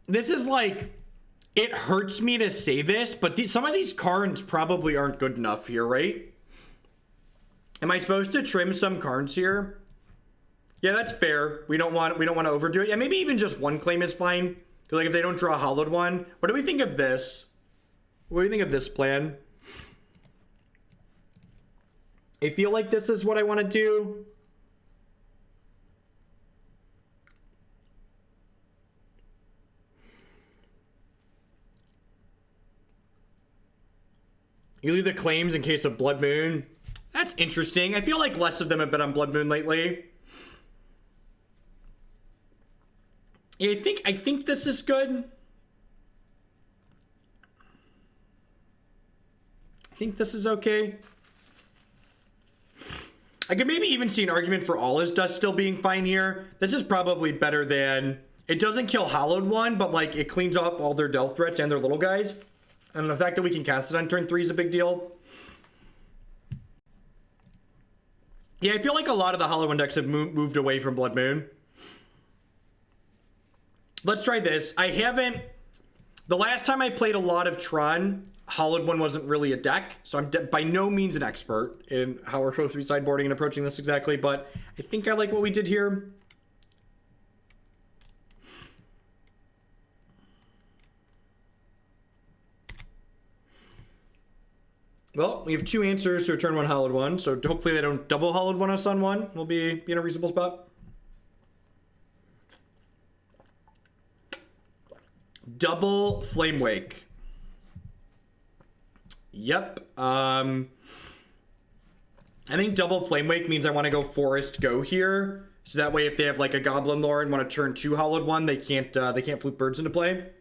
This is like... It hurts me to say this, but some of these cards probably aren't good enough here, right? Am I supposed to trim some cards here? Yeah, that's fair. We don't want to overdo it. Yeah, maybe even just one claim is fine. Because like if they don't draw a Hallowed One. What do we think of this? What do you think of this plan? I feel like this is what I want to do. You leave the claims in case of Blood Moon. That's interesting. I feel like less of them have been on Blood Moon lately. Yeah, I think this is good. I think this is okay. I could maybe even see an argument for All Is Dust still being fine here. This is probably better than... It doesn't kill Hallowed One, but like it cleans off all their Delve threats and their little guys. And the fact that we can cast it on turn 3 is a big deal. Yeah, I feel like a lot of the Hallowed One decks have moved away from Blood Moon. Let's try this. I haven't... The last time I played a lot of Tron, Hallowed One wasn't really a deck, so I'm by no means an expert in how we're supposed to be sideboarding and approaching this exactly, but I think I like what we did here. Well, we have 2 answers to a turn 1 Hallowed One, so hopefully they don't double Hallowed One us on one. We'll be in a reasonable spot. double Flame Wake. Yep. I think double Flame Wake means I want to go Forest Go here. So that way if they have like a Goblin Lore and want to turn 2 Hollowed One, they can't flip birds into play.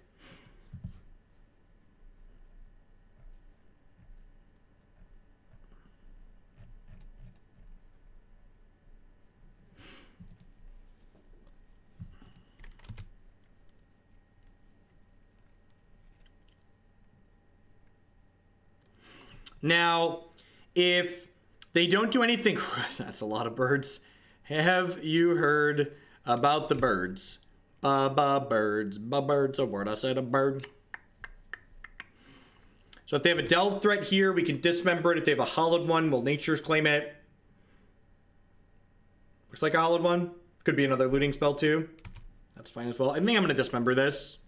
Now, if they don't do anything, that's a lot of birds. Have you heard about the birds? Birds, birds, a word I said, a bird. So if they have a delve threat here, we can dismember it. If they have a hollowed one, we'll nature's claim it. Looks like a hollowed one. Could be another looting spell too. That's fine as well. I think I'm going to dismember this.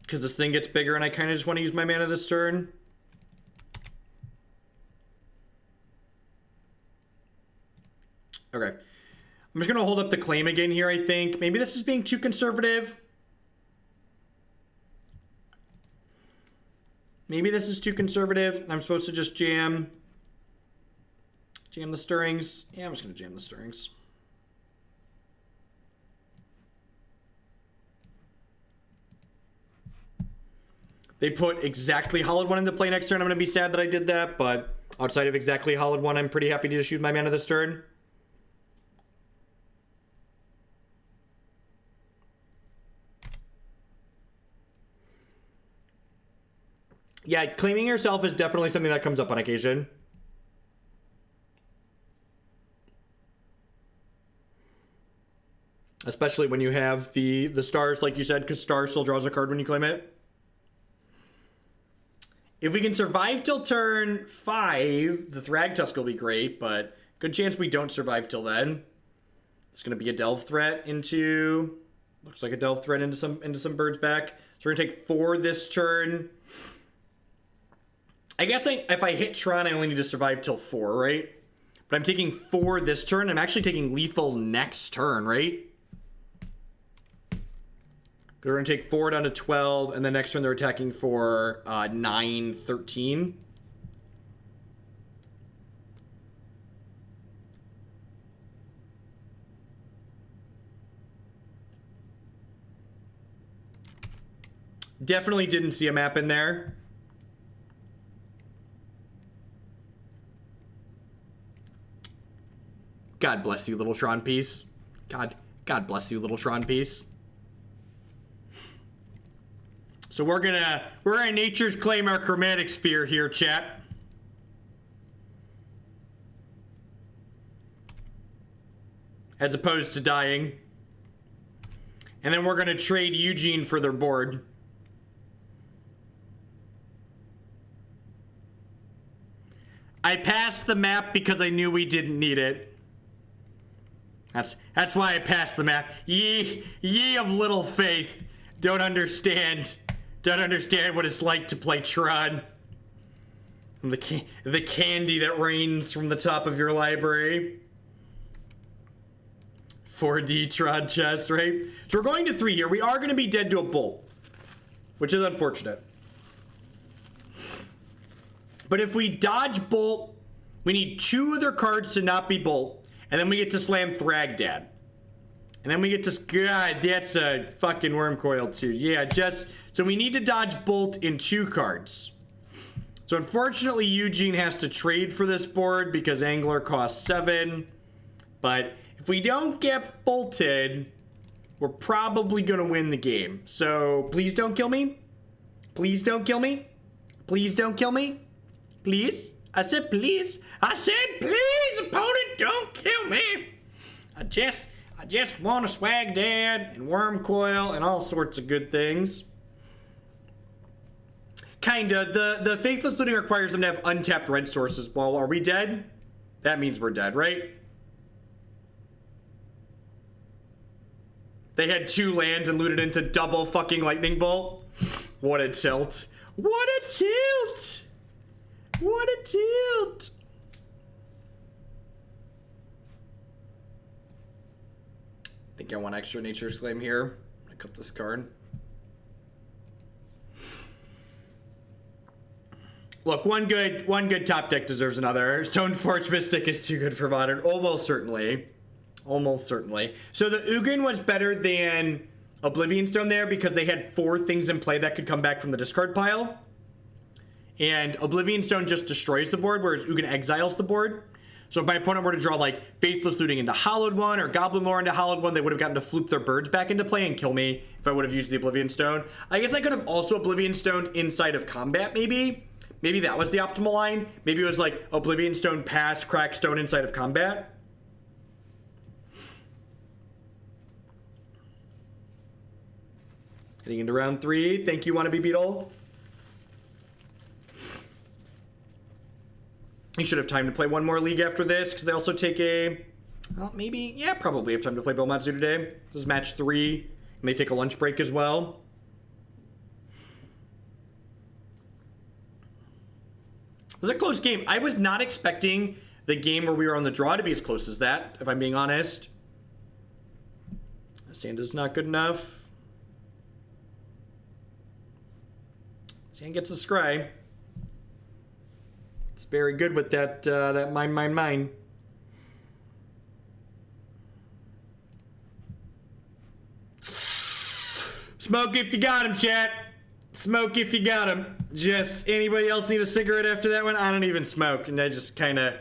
Because this thing gets bigger and I kind of just want to use my mana this turn. Okay. I'm just going to hold up the claim again here, I think. Maybe this is being too conservative. Maybe this is too conservative. I'm supposed to just jam the stirrings. Yeah, I'm just going to jam the stirrings. They put exactly hollowed one into play next turn. I'm going to be sad that I did that, but outside of exactly hollowed one, I'm pretty happy to just shoot my mana this turn. Yeah, claiming yourself is definitely something that comes up on occasion. Especially when you have the stars, like you said, because star still draws a card when you claim it. If we can survive till turn 5, the Thragtusk will be great, but good chance we don't survive till then. It's going to be a delve threat into... Looks like a delve threat into some birds back. So we're going to take 4 this turn. I guess if I hit Tron, I only need to survive till 4, right? But I'm taking 4 this turn. I'm actually taking lethal next turn, right? We're going to take 4 down to 12, and the next turn they're attacking for 9, 13. Definitely didn't see a map in there. God bless you, little Tron piece. God bless you, little Tron piece. So we're gonna nature's claim our Chromatic Sphere here, chat. As opposed to dying. And then we're gonna trade Ugin for their board. I passed the map because I knew we didn't need it. That's why I passed the map. Ye of little faith, don't understand what it's like to play Tron. And the candy that rains from the top of your library. 4D Tron chess, right? So we're going to 3 here. We are going to be dead to a bolt, which is unfortunate. But if we dodge bolt, we need 2 of their cards to not be bolt. And then we get to slam Thragdad. And then we get to... God, that's a fucking Wurmcoil too. Yeah, so we need to dodge Bolt in 2 cards. So unfortunately, Ugin has to trade for this board because Angler costs 7. But if we don't get bolted, we're probably going to win the game. So please don't kill me. Please don't kill me. Please don't kill me. Please. I said please. I said please, opponent, don't kill me. I just want to swag dad and Wurmcoil and all sorts of good things. Kinda. The Faithless Looting requires them to have untapped red sources. Well, are we dead? That means we're dead, right? They had 2 lands and looted into double fucking lightning bolt. What a tilt. What a tilt. What a tilt! I think I want extra Nature's Claim here. I cut this card. Look, one good top deck deserves another. Stoneforge Mystic is too good for Modern. Almost certainly. Almost certainly. So the Ugin was better than Oblivion Stone there because they had 4 things in play that could come back from the discard pile. And Oblivion Stone just destroys the board, whereas Ugin exiles the board. So if my opponent were to draw like Faithless Looting into Hallowed One or Goblin Lore into Hallowed One, they would have gotten to floop their birds back into play and kill me if I would have used the Oblivion Stone. I guess I could have also Oblivion Stone inside of combat, maybe. Maybe that was the optimal line. Maybe it was like Oblivion Stone pass, Crack Stone inside of combat. Heading into round 3. Thank you, Wannabe Beetle. You should have time to play one more league after this, because they also take a... Well, maybe... Yeah, probably have time to play Belmatsu today. This is match 3, and they take a lunch break as well. It was a close game. I was not expecting the game where we were on the draw to be as close as that, if I'm being honest. Sand is not good enough. Sand gets a scry. It's very good with that mine. Smoke if you got him, chat. Smoke if you got him. Just anybody else need a cigarette after that one? I don't even smoke, and I just kind of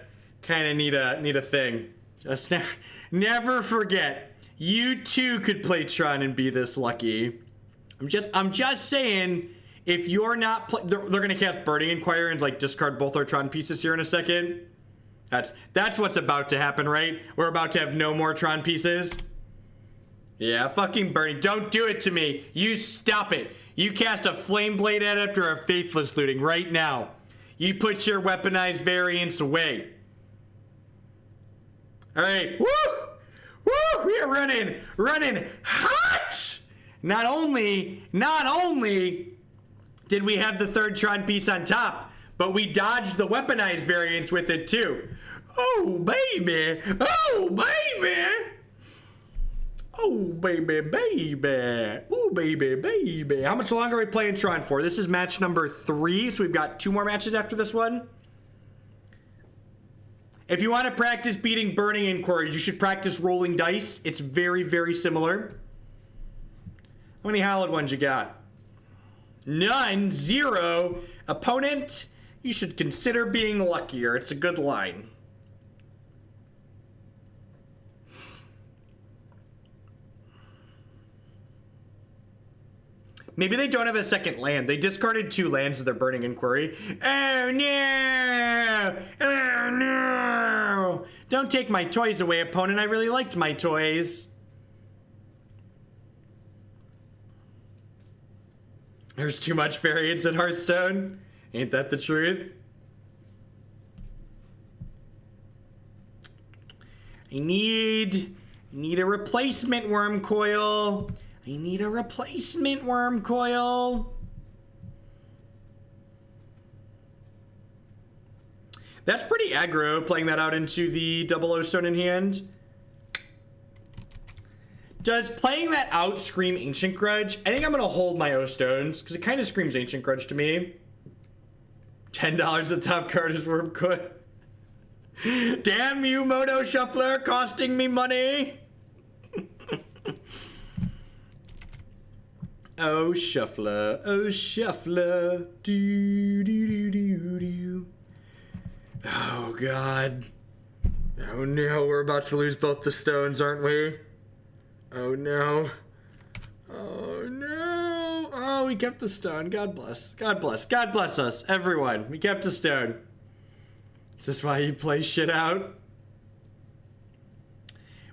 need a thing. Just never forget. You too could play Tron and be this lucky. I'm just saying. If you're not they're gonna cast Burning Inquirer and like discard both our Tron pieces here in a second. That's what's about to happen, right? We're about to have no more Tron pieces. Yeah, fucking Burning. Don't do it to me. You stop it. You cast a Flame Blade Adapter or a Faithless Looting right now. You put your weaponized variants away. All right. Woo! Woo! We are running hot. Not only did we have the 3rd Tron piece on top, but we dodged the weaponized variants with it too. Oh, baby. Oh, baby. Oh, baby, baby. Oh, baby, baby. How much longer are we playing Tron for? This is match number 3, so we've got 2 more matches after this one. If you want to practice beating Burning Inquiries, you should practice rolling dice. It's very, very similar. How many Hallowed ones you got? None. 0. Opponent, you should consider being luckier. It's a good line. Maybe they don't have a second land. They discarded 2 lands of their Burning Inquiry. Oh no! Oh no! Don't take my toys away, opponent. I really liked my toys. There's too much variance at Hearthstone. Ain't that the truth? I need a replacement Wurmcoil. I need a replacement Wurmcoil. That's pretty aggro, playing that out into the 00 Stone in hand. Does playing that out scream Ancient Grudge? I think I'm going to hold my O-Stones, because it kind of screams Ancient Grudge to me. $10 the top card is Wurmcoil. Damn you, Moto Shuffler, costing me money. Oh, Shuffler, oh, Shuffler. Do, do, do, do, do. Oh, God. Oh, no, we're about to lose both the stones, aren't we? Oh, no. Oh, no. Oh, we kept the stone. God bless. God bless. God bless us, everyone. We kept a stone. Is this why you play shit out?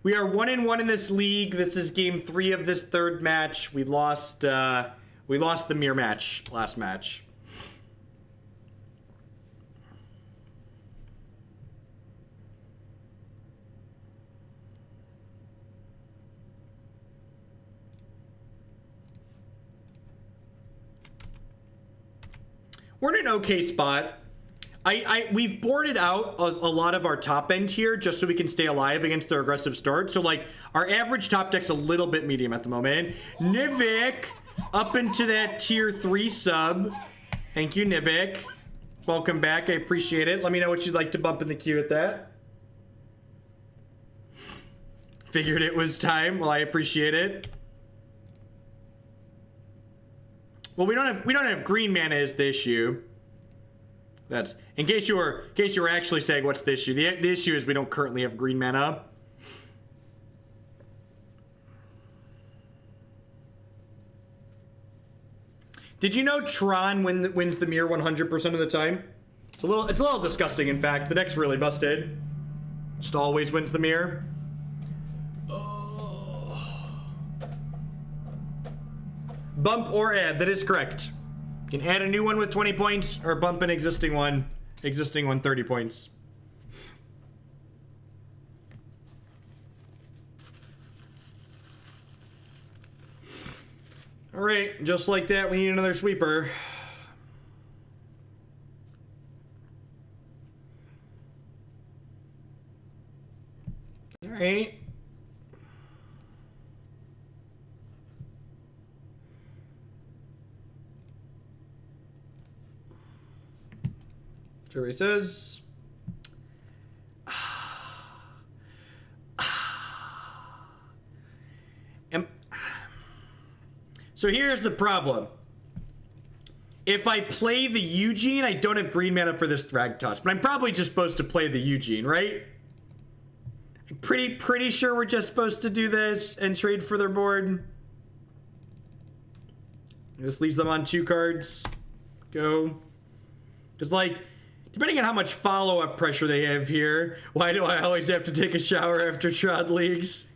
We are 1-1 in this league. This is game 3 of this 3rd match. We lost the mirror match last match. We're in an okay spot. We've boarded out a lot of our top end here just so we can stay alive against their aggressive start. So like our average top deck's a little bit medium at the moment. Nivik up into that tier 3 sub. Thank you, Nivik. Welcome back. I appreciate it. Let me know what you'd like to bump in the queue at that. Figured it was time. Well, I appreciate it. Well, we don't have green mana is the issue. That's in case you were actually saying what's the issue. The issue is we don't currently have green mana. Did you know Tron wins the mirror 100% of the time? It's a little disgusting, in fact. The deck's really busted. Just always wins the mirror. Oh. Bump or add, that is correct. You can add a new one with 20 points or bump an existing one 30 points. All right, just like that, we need another sweeper. All right. Jerry says. So here's the problem. If I play the Ugin, I don't have green mana for this Thragtusk, but I'm probably just supposed to play the Ugin, right? I'm pretty sure we're just supposed to do this and trade for their board. This leaves them on 2 cards. Go. Because, like, depending on how much follow-up pressure they have here, why do I always have to take a shower after Trod leagues?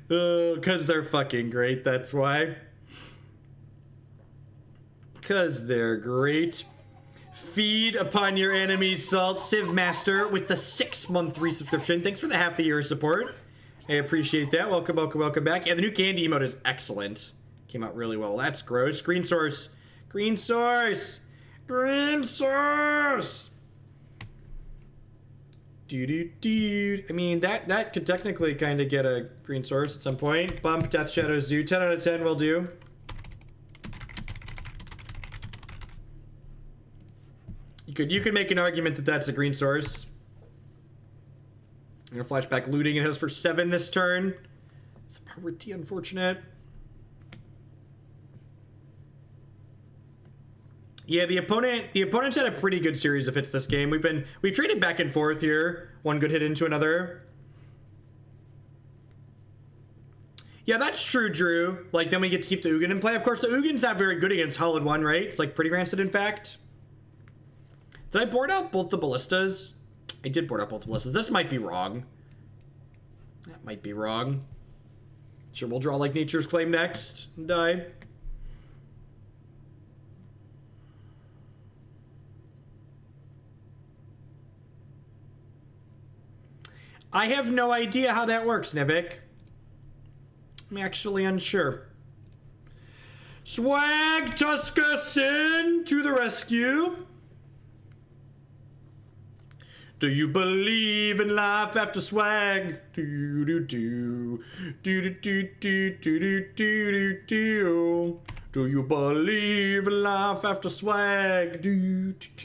Because they're fucking great, that's why. Because they're great. Feed upon your enemy's salt. Civ Master with the 6-month resubscription. Thanks for the half a year support. I appreciate that. Welcome, welcome, welcome back. Yeah, the new candy emote is excellent. Came out really well. That's gross. Green source. Green source. Green source. I mean, that could technically kind of get a green source at some point. Bump, Death Shadow Zoo. 10 out of 10 will do. You could make an argument that that's a green source. I'm gonna flashback looting. It has for 7 this turn. It's pretty unfortunate. Yeah, the opponent's had a pretty good series of hits this game. We've traded back and forth here. One good hit into another. Yeah, that's true, Drew. Like, then we get to keep the Ugin in play. Of course, the Ugin's not very good against Hollow 1, right? It's like pretty rancid, in fact. Did I board out both the ballistas? I did board out both the ballistas. This might be wrong. That might be wrong. Sure, we'll draw like Nature's Claim next and die. I have no idea how that works, Nivik. I'm actually unsure. Swag Tuskasin to the rescue. Do you believe in life after swag? Do do do do do do do do do do. Do you believe in life after swag? Do do do.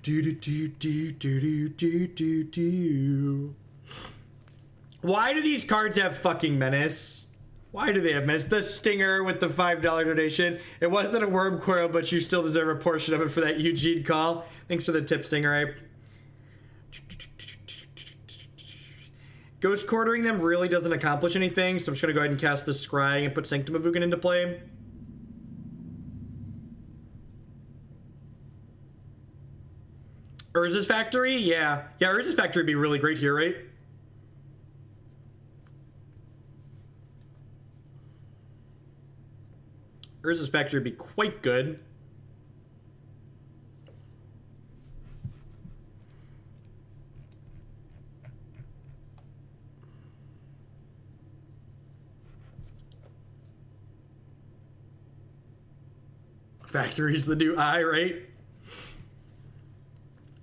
Do do do do do do do do. Why do these cards have fucking menace? Why do they have menace? The Stinger with the $5 donation. It wasn't a Wurmcoil, but you still deserve a portion of it for that Eugene call. Thanks for the tip, Stinger. Ghost quartering them really doesn't accomplish anything, so I'm just gonna go ahead and cast the Scrying and put Sanctum of Ugin into play. Urza's Factory? Yeah, Urza's Factory would be really great here, right? Urza's Factory would be quite good. Factory's the new eye, right?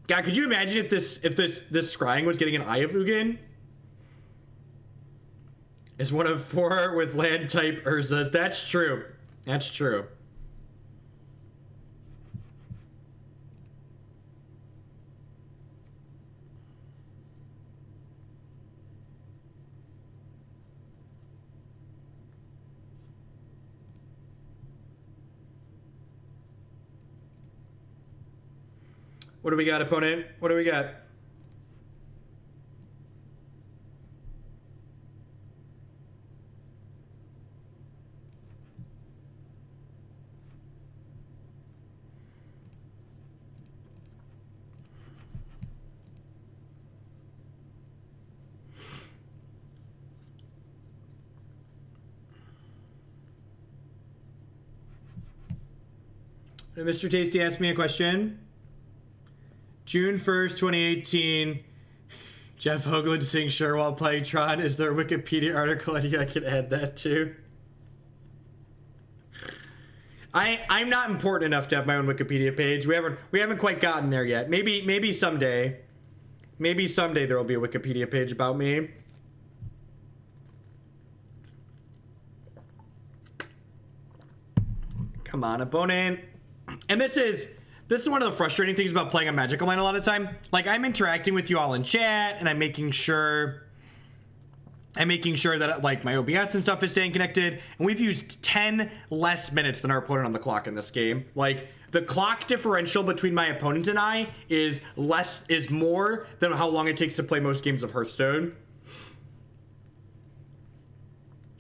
God, could you imagine if this Scrying was getting an Eye of Ugin? Is one of 4 with land type Urzas. That's true. That's true. What do we got, opponent? What do we got? Mr. Tasty asked me a question. June 1st, 2018. Jeff Hoagland sings Sure while playing Tron. Is there a Wikipedia article I can add that to? I'm not important enough to have my own Wikipedia page. We haven't quite gotten there yet. Maybe someday. Maybe someday there will be a Wikipedia page about me. Come on, opponent. And this is one of the frustrating things about playing on Magic Online a lot of time. Like, I'm interacting with you all in chat, and I'm making sure that, like, my OBS and stuff is staying connected. And we've used 10 less minutes than our opponent on the clock in this game. Like, the clock differential between my opponent and I is more than how long it takes to play most games of Hearthstone.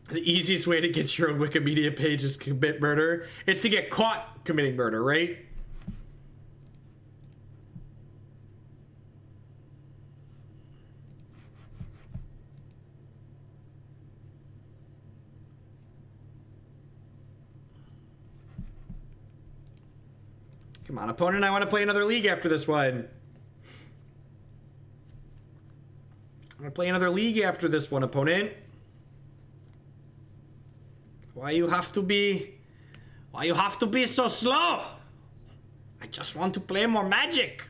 The easiest way to get your own Wikipedia page is commit murder. It's to get caught committing murder, right? Come on, opponent, I want to play another league after this one. I want to play another league after this one, opponent. Why you have to be so slow? I just want to play more Magic.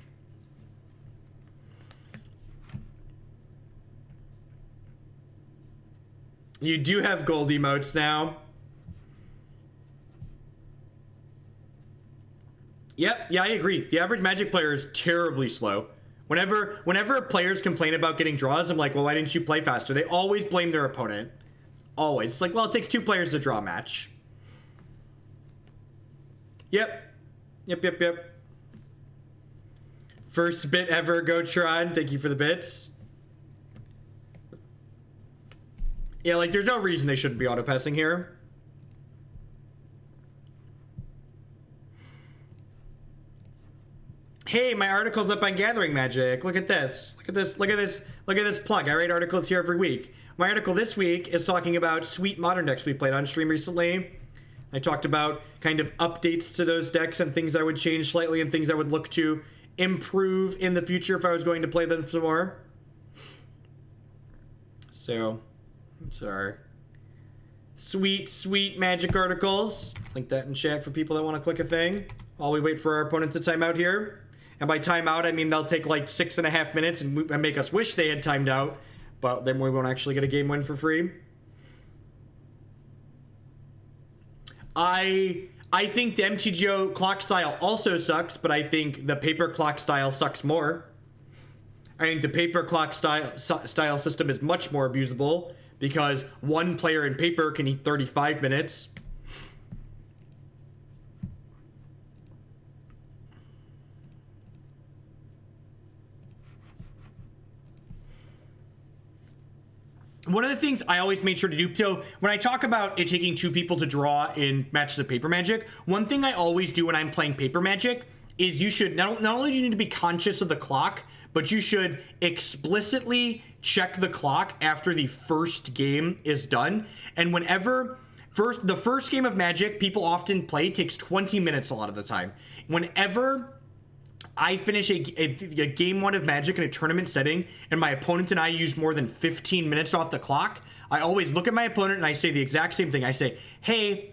You do have gold emotes now. Yep, yeah, I agree. The average Magic player is terribly slow. Whenever players complain about getting draws, I'm like, well, why didn't you play faster? They always blame their opponent. Always. It's like, well, it takes 2 players to draw a match. Yep. First bit ever, go Tron. Thank you for the bits. Yeah, like, there's no reason they shouldn't be auto-passing here. Hey, my article's up on Gathering Magic. Look at this. Look at this plug. I write articles here every week. My article this week is talking about sweet modern decks we played on stream recently. I talked about kind of updates to those decks and things I would change slightly and things I would look to improve in the future if I was going to play them some more. So, it's our sweet Magic articles. Link that in chat for people that want to click a thing while we wait for our opponents to time out here. And by time out, I mean they'll take like 6.5 minutes and make us wish they had timed out, but then we won't actually get a game win for free. I think the MTGO clock style also sucks, but I think the paper clock style sucks more. I think the paper clock style system is much more abusable because one player in paper can eat 35 minutes. One of the things I always made sure to do, so when I talk about it taking 2 people to draw in matches of Paper Magic, one thing I always do when I'm playing Paper Magic is you should, not only do you need to be conscious of the clock, but you should explicitly check the clock after the first game is done. And the first game of Magic people often play takes 20 minutes a lot of the time. Whenever I finish a game 1 of Magic in a tournament setting and my opponent and I use more than 15 minutes off the clock, I always look at my opponent and I say the exact same thing. I say, hey,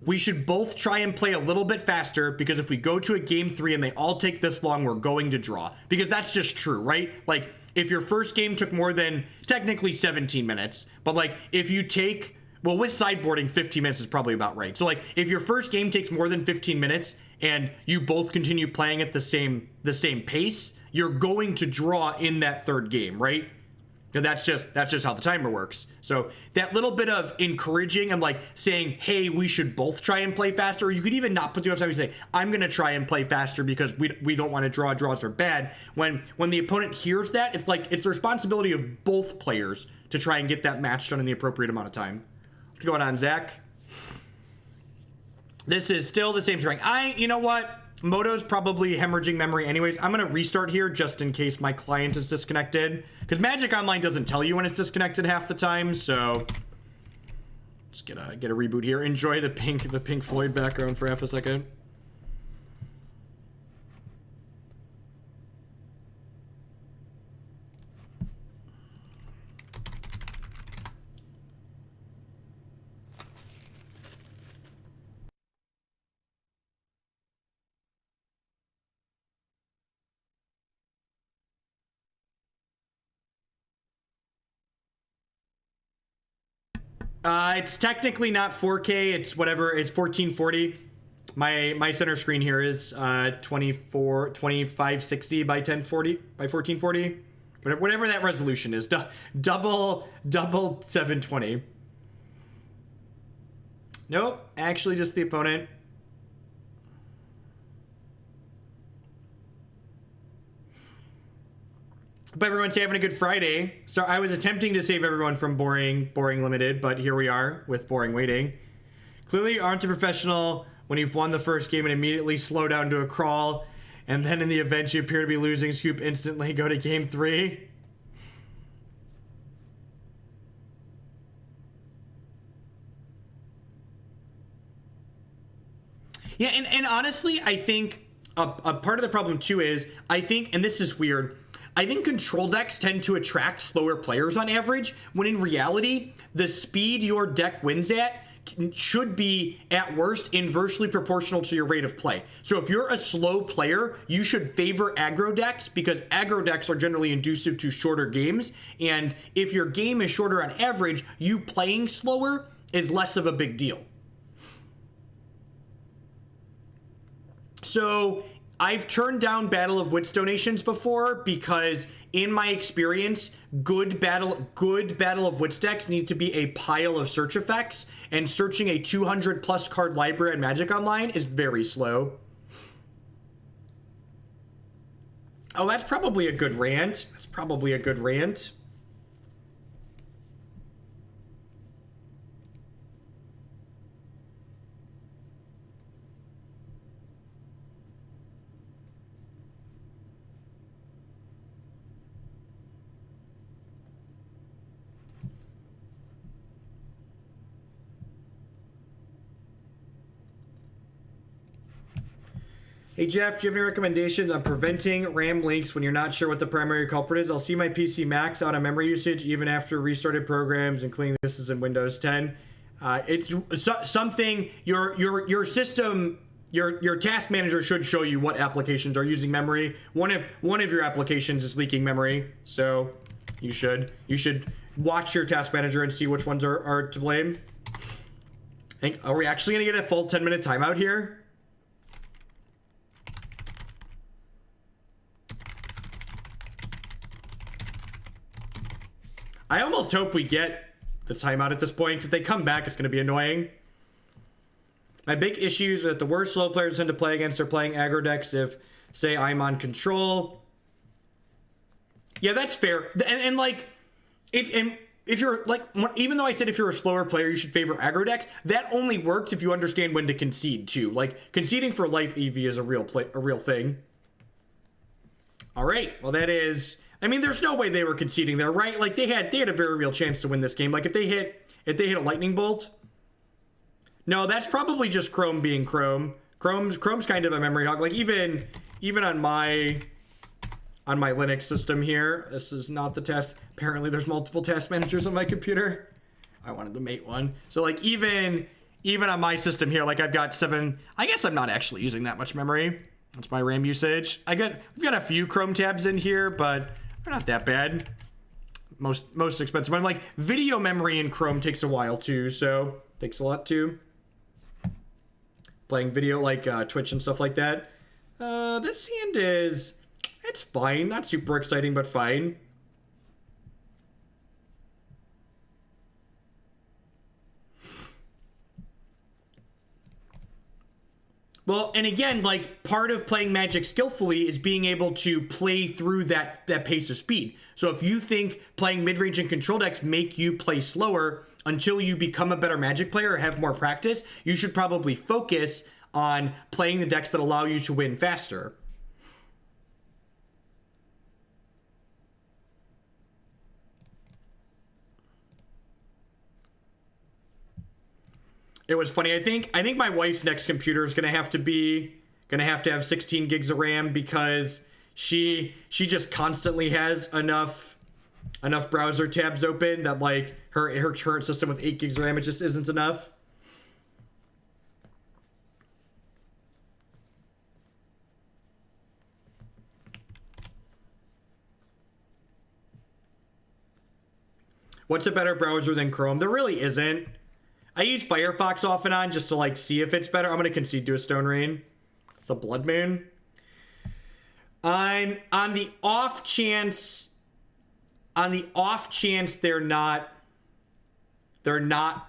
we should both try and play a little bit faster because if we go to a game 3 and they all take this long, we're going to draw. Because that's just true, right? Like, if your first game took more than technically 17 minutes, but like if you take well, with sideboarding, 15 minutes is probably about right. So like if your first game takes more than 15 minutes and you both continue playing at the same pace, you're going to draw in that third game, right? And that's just how the timer works. So that little bit of encouraging and like saying, hey, we should both try and play faster. Or you could even not put too much time and say, I'm going to try and play faster because we don't want to draw. Draws are bad. When the opponent hears that, it's like it's the responsibility of both players to try and get that match done in the appropriate amount of time. What's going on, Zach? This is still the same string. You know what? Moto's probably hemorrhaging memory anyways. I'm going to restart here just in case my client is disconnected. Because Magic Online doesn't tell you when it's disconnected half the time, so... Let's get a reboot here. Enjoy the Pink Floyd background for half a second. It's technically not 4K. It's whatever. It's 1440. My center screen here is 2560 by 1040 by 1440. Whatever that resolution is. Double 720. Nope. Actually, just the opponent. Hope everyone's having a good Friday. So I was attempting to save everyone from boring limited, but here we are with boring waiting. Clearly you aren't a professional when you've won the first game and immediately slow down to a crawl, and then in the event you appear to be losing, scoop instantly, go to game 3. Yeah, and honestly, I think a part of the problem too is, I think, and this is weird, I think control decks tend to attract slower players on average, when in reality, the speed your deck wins at should be, at worst, inversely proportional to your rate of play. So if you're a slow player, you should favor aggro decks, because aggro decks are generally inducive to shorter games, and if your game is shorter on average, you playing slower is less of a big deal. So I've turned down Battle of Wits donations before because, in my experience, good Battle of Wits decks need to be a pile of search effects, and searching a 200 plus card library on Magic Online is very slow. Oh, that's probably a good rant. That's probably a good rant. Hey Jeff, do you have any recommendations on preventing RAM leaks when you're not sure what the primary culprit is? I'll see my PC max out on memory usage even after restarted programs, including this is in Windows 10. It's something your system, your task manager should show you what applications are using memory. One of your applications is leaking memory, so you should watch your task manager and see which ones are to blame. Are we actually gonna get a full 10-minute timeout here? I almost hope we get the timeout at this point, because if they come back, it's going to be annoying. My big issues are that the worst slow players tend to play against are playing aggro decks if, say, I'm on control. Yeah, that's fair. And like, if you're, like, even though I said if you're a slower player, you should favor aggro decks, that only works if you understand when to concede, too. Like, conceding for life EV is a real thing. All right, well, that is... I mean, there's no way they were conceding there, right? Like, they had a very real chance to win this game. Like, if they hit a lightning bolt. No, that's probably just Chrome being Chrome. Chrome's kind of a memory hog. Like, even on my Linux system here, this is not the test. Apparently, there's multiple task managers on my computer. I wanted the mate one. So, like, even on my system here, like, I've got 7. I guess I'm not actually using that much memory. That's my RAM usage. I've got a few Chrome tabs in here, but they're not that bad. most expensive one. Like video memory in Chrome takes a while too, so takes a lot too. Playing video like Twitch and stuff like that. This hand it's fine, not super exciting, but fine. Well, and again, like, part of playing Magic skillfully is being able to play through that pace of speed. So if you think playing mid-range and control decks make you play slower until you become a better Magic player or have more practice, you should probably focus on playing the decks that allow you to win faster. It was funny. I think my wife's next computer is gonna have to have 16 gigs of RAM because she just constantly has enough browser tabs open that like her current system with 8 gigs of RAM, it just isn't enough. What's a better browser than Chrome? There really isn't. I use Firefox off and on just to like see if it's better. I'm gonna concede to a Stone Rain. It's a Blood Moon. On the off chance they're not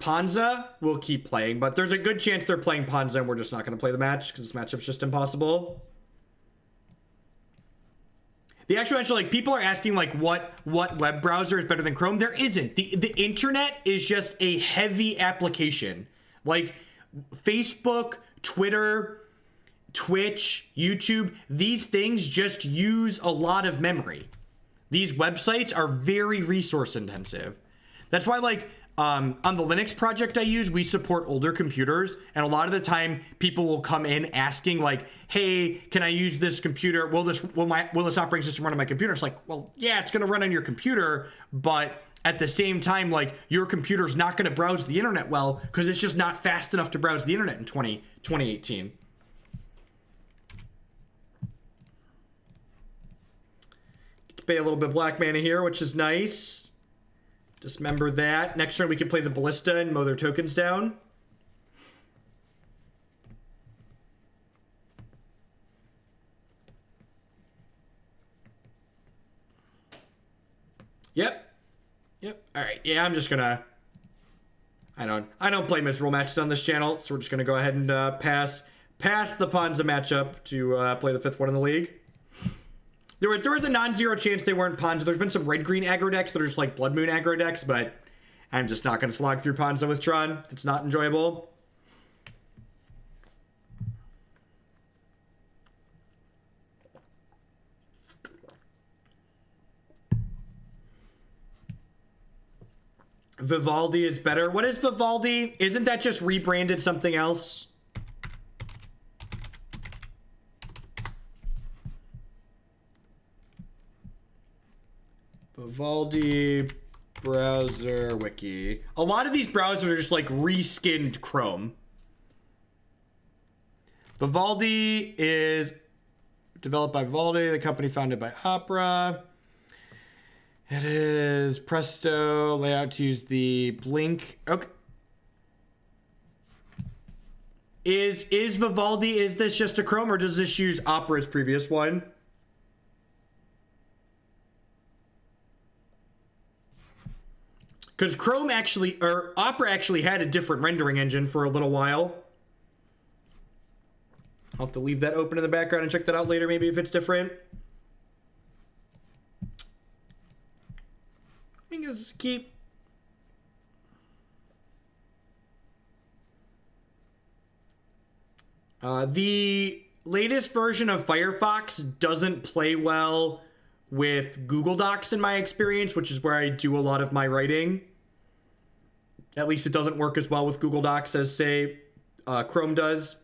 Ponza, we'll keep playing. But there's a good chance they're playing Ponza and we're just not gonna play the match because this matchup's just impossible. The actual like people are asking like what web browser is better than Chrome. There isn't. The internet is just a heavy application. Like Facebook, Twitter, Twitch, YouTube, these things just use a lot of memory. These websites are very resource intensive. That's why like on the Linux project I use, we support older computers, and a lot of the time people will come in asking like, hey, can I use this computer? Will this operating system run on my computer? It's like, well, yeah, it's gonna run on your computer, but at the same time, like your computer's not gonna browse the internet well because it's just not fast enough to browse the internet in 2018. Pay a little bit of black mana here, which is nice. Dismember that. Next turn we can play the Ballista and mow their tokens down. Yep. Alright, yeah, I'm just gonna... I don't play miserable matches on this channel, so we're just gonna go ahead and pass the Ponza matchup to play the 5th one in the league. There was a non-zero chance they weren't Ponza. There's been some red-green aggro decks that are just like Blood Moon aggro decks, but I'm just not going to slog through Ponza with Tron. It's not enjoyable. Vivaldi is better. What is Vivaldi? Isn't that just rebranded something else? Vivaldi browser wiki. A lot of these browsers are just like reskinned Chrome. Vivaldi is developed by Vivaldi, the company founded by Opera. It is Presto layout to use the Blink. Okay. Is Vivaldi, is this just a Chrome or does this use Opera's previous one? Because Chrome actually, or Opera actually had a different rendering engine for a little while. I'll have to leave that open in the background and check that out later, maybe if it's different. I think let's keep. The latest version of Firefox doesn't play well with Google Docs in my experience, which is where I do a lot of my writing. At least it doesn't work as well with Google Docs as, say, Chrome does.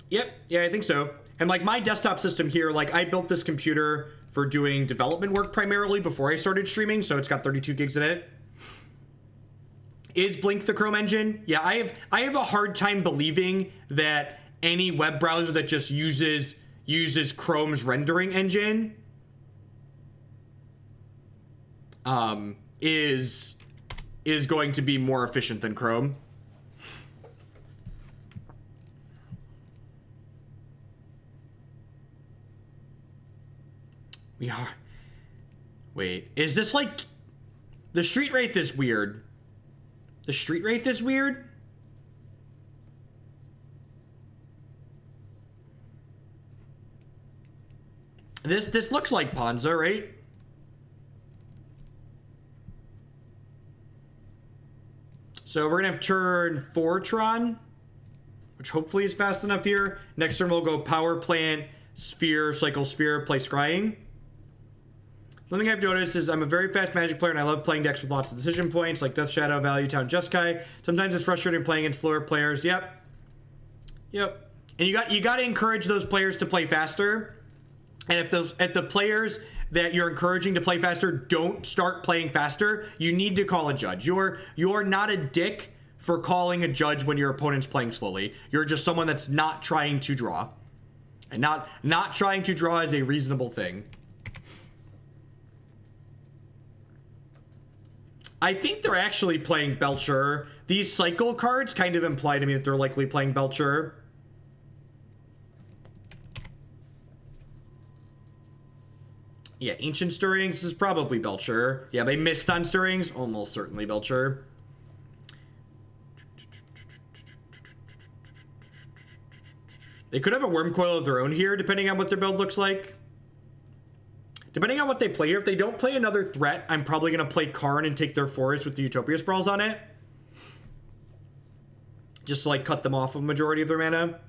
Yep, yeah, I think so. And like my desktop system here, like I built this computer for doing development work primarily before I started streaming, so it's got 32 gigs in it. Is Blink the Chrome engine? Yeah, I have a hard time believing that any web browser that just uses Chrome's rendering engine is going to be more efficient than Chrome. We are. Wait, is this like the Street Wraith is weird? The Street Wraith is weird? This looks like Ponza, right? So we're gonna have turn 4 Tron, which hopefully is fast enough here. Next turn we'll go Power Plant, Sphere, Cycle Sphere, play Scrying. One thing I've noticed is I'm a very fast Magic player and I love playing decks with lots of decision points like Death Shadow, Value Town, Jeskai. Sometimes it's frustrating playing against slower players. Yep. And you got to encourage those players to play faster. And if the players that you're encouraging to play faster don't start playing faster, you need to call a judge. You're not a dick for calling a judge when your opponent's playing slowly. You're just someone that's not trying to draw. And not trying to draw is a reasonable thing. I think they're actually playing Belcher. These cycle cards kind of imply to me that they're likely playing Belcher. Yeah, Ancient Stirrings is probably Belcher. Yeah, they missed on Stirrings. Almost certainly Belcher. They could have a Wurmcoil of their own here, depending on what their build looks like. Depending on what they play here, if they don't play another threat, I'm probably going to play Karn and take their forest with the Utopia Sprawls on it. Just to, like, cut them off of a majority of their mana.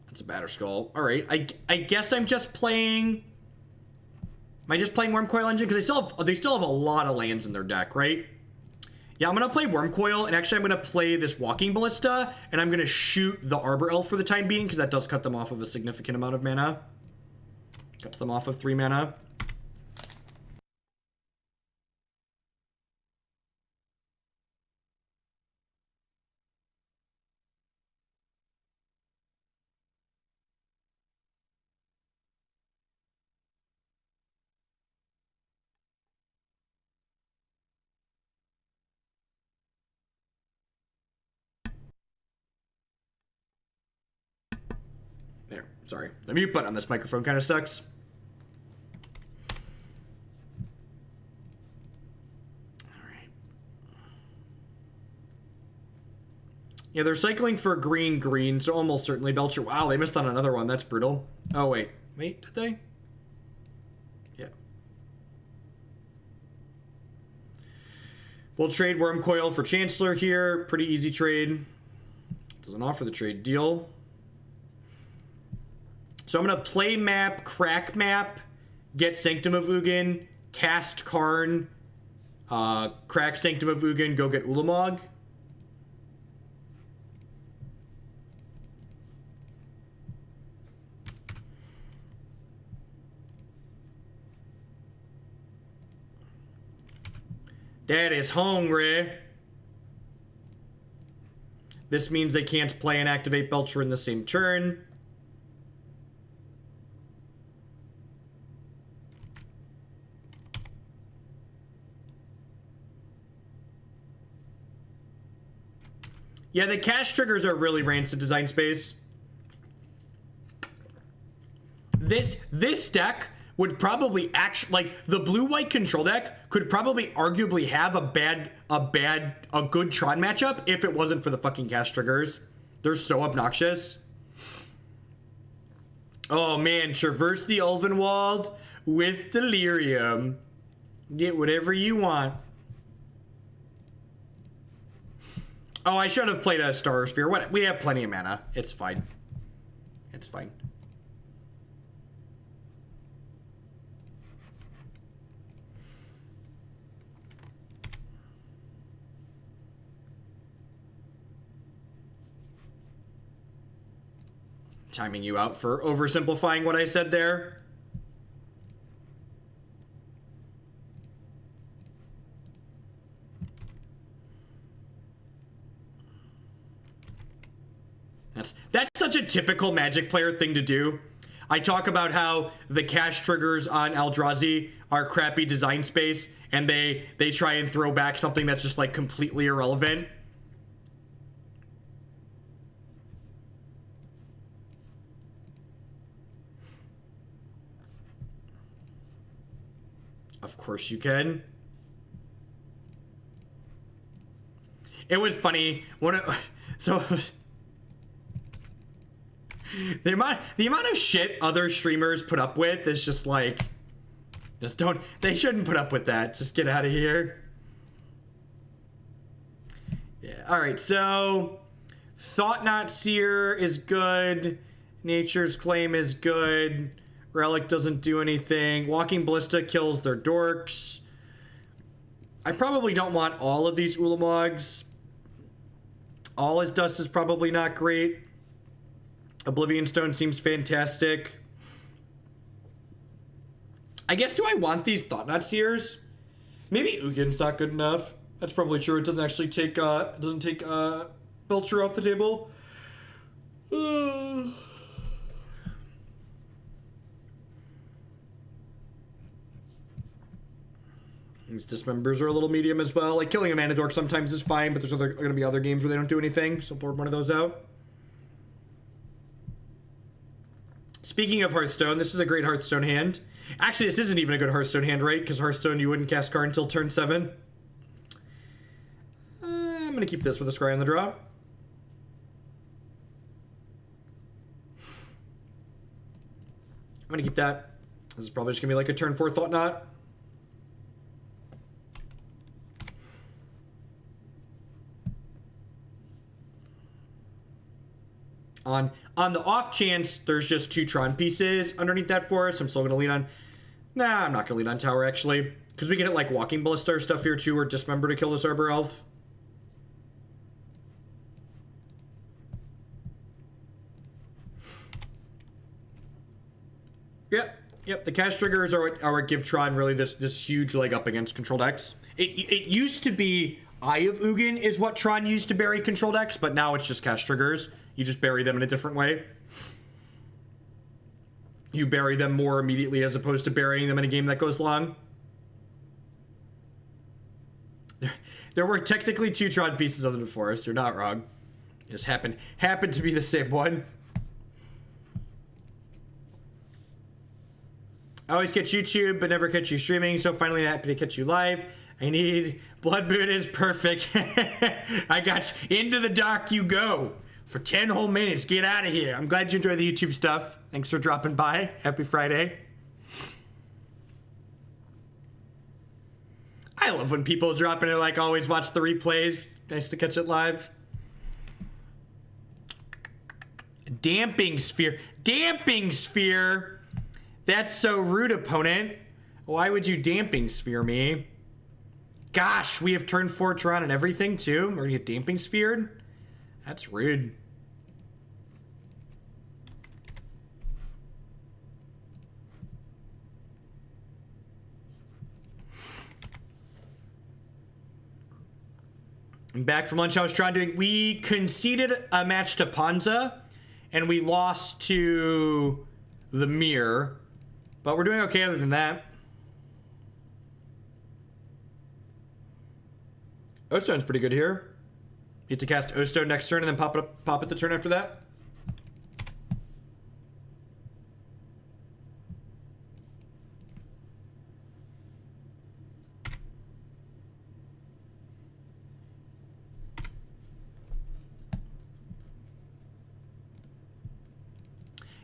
That's a Batterskull. All right, I guess I'm just playing... Am I just playing Wurmcoil Engine? Because they still have a lot of lands in their deck, right? Yeah, I'm going to play Wurmcoil, and actually I'm going to play this Walking Ballista, and I'm going to shoot the Arbor Elf for the time being, because that does cut them off of a significant amount of mana. Cuts them off of 3 mana. There, sorry. The mute button on this microphone kind of sucks. Alright. Yeah, they're cycling for green, so almost certainly Belcher. Wow, they missed on another one. That's brutal. Oh, wait. Wait, did they? Yeah. We'll trade Wurmcoil for Chancellor here. Pretty easy trade. Doesn't offer the trade deal. So I'm going to play map, crack map, get Sanctum of Ugin, cast Karn, crack Sanctum of Ugin, go get Ulamog. Dad is hungry. This means they can't play and activate Belcher in the same turn. Yeah, the cash triggers are really rancid design space. This deck would probably actually, like, the blue-white control deck could probably arguably have a good Tron matchup if it wasn't for the fucking cash triggers. They're so obnoxious. Oh man, traverse the Ulvenwald with Delirium. Get whatever you want. Oh, I should have played a Star Sphere. What? We have plenty of mana. It's fine. It's fine. timing you out for oversimplifying what I said there. That's such a typical Magic player thing to do. I talk about how the cash triggers on Eldrazi are crappy design space, and they try and throw back something that's just like completely irrelevant. Of course you can. It was funny when the amount of shit other streamers put up with is just like, they shouldn't put up with that. Just get out of here. Yeah. All right. So Thought-Knot Seer is good. Nature's Claim is good. Relic doesn't do anything. Walking Ballista kills their dorks. I probably don't want all of these Ulamogs. All his dust is probably not great. Oblivion Stone seems fantastic. I guess, do I want these Thought-Knot Seers? Maybe Ugin's not good enough. That's probably true. It doesn't actually take, Belcher off the table. These Dismembers are a little medium as well. Like, killing a Mana Dork sometimes is fine, but there's going to be other games where they don't do anything, so board one of those out. Speaking of Hearthstone, this is a great Hearthstone hand. Actually, this isn't even a good Hearthstone hand, right? Because Hearthstone, you wouldn't cast Karn until turn 7. I'm going to keep this with a Scry on the draw. I'm going to keep that. This is probably just going to be like a turn 4 Thought-Knot. On the off chance there's just 2 Tron pieces underneath that for us, I'm still going to lean on... Nah, I'm not going to lean on Tower, actually. Because we can hit, like, Walking Ballista or stuff here, too, or Dismember to kill this Arbor Elf. Yep, the cash triggers are what give Tron really this huge leg up against control decks. It used to be Eye of Ugin is what Tron used to bury control decks, but now it's just cash triggers. You just bury them in a different way. You bury them more immediately as opposed to burying them in a game that goes long. There were technically 2 Tron pieces other than Forest. You're not wrong. It just happened to be the same one. I always catch YouTube, but never catch you streaming, so finally happy to catch you live. I need... Blood Moon is perfect. I got you. Into the dark you go. For 10 whole minutes. Get out of here. I'm glad you enjoy the YouTube stuff. Thanks for dropping by. Happy Friday. I love when people drop in and like always watch the replays. Nice to catch it live. Damping Sphere. Damping Sphere. That's so rude, opponent. Why would you Damping Sphere me? Gosh, we have turn 4 Tron and everything too. We're gonna get Damping Sphered. That's rude. I'm back from lunch. I was trying to... We conceded a match to Ponza, and we lost to the Mirror. But we're doing okay other than that. O-Stone's pretty good here. You get to cast O-Stone next turn and then pop it the turn after that.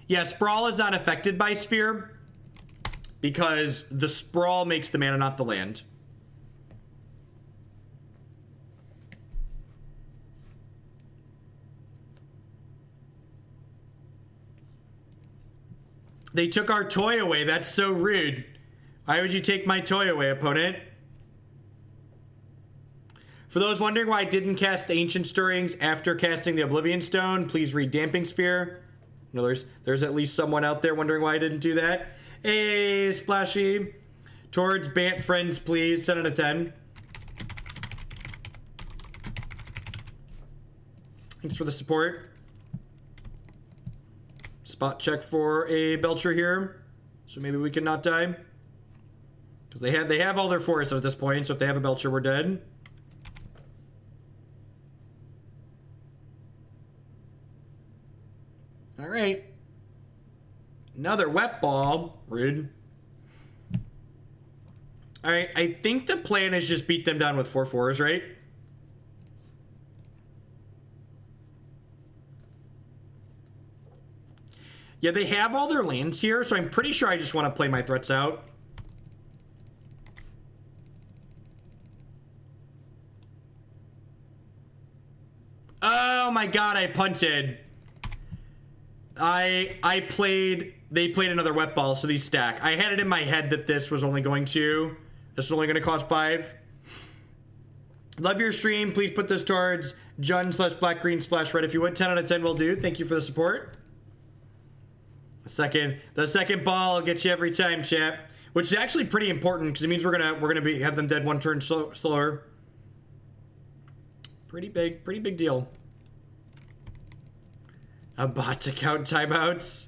Yeah, Sprawl is not affected by Sphere because the Sprawl makes the mana, not the land. They took our toy away. That's so rude. Why would you take my toy away, opponent? For those wondering why I didn't cast the Ancient Stirrings after casting the Oblivion Stone, please read Damping Sphere. You know, there's at least someone out there wondering why I didn't do that. Hey, Splashy. Towards Bant Friends, please. 10 out of 10. Thanks for the support. Spot check for a Belcher here. So maybe we can not die. Because they have all their forests at this point, so if they have a Belcher, we're dead. Alright. Another wet ball. Rude. Alright, I think the plan is just beat them down with 4/4s, right? Yeah, they have all their lands here, so I'm pretty sure I just want to play my threats out. Oh my god, I punted. They played another wet ball, so these stack. I had it in my head that this was only going to cost 5. Love your stream. Please put this towards Jun/black/green/red if you would. 10 out of 10 will do. Thank you for the support. The second ball will get you every time, chat. Which is actually pretty important because it means we're gonna have them dead 1 turn slower. Pretty big deal. A bot to count timeouts.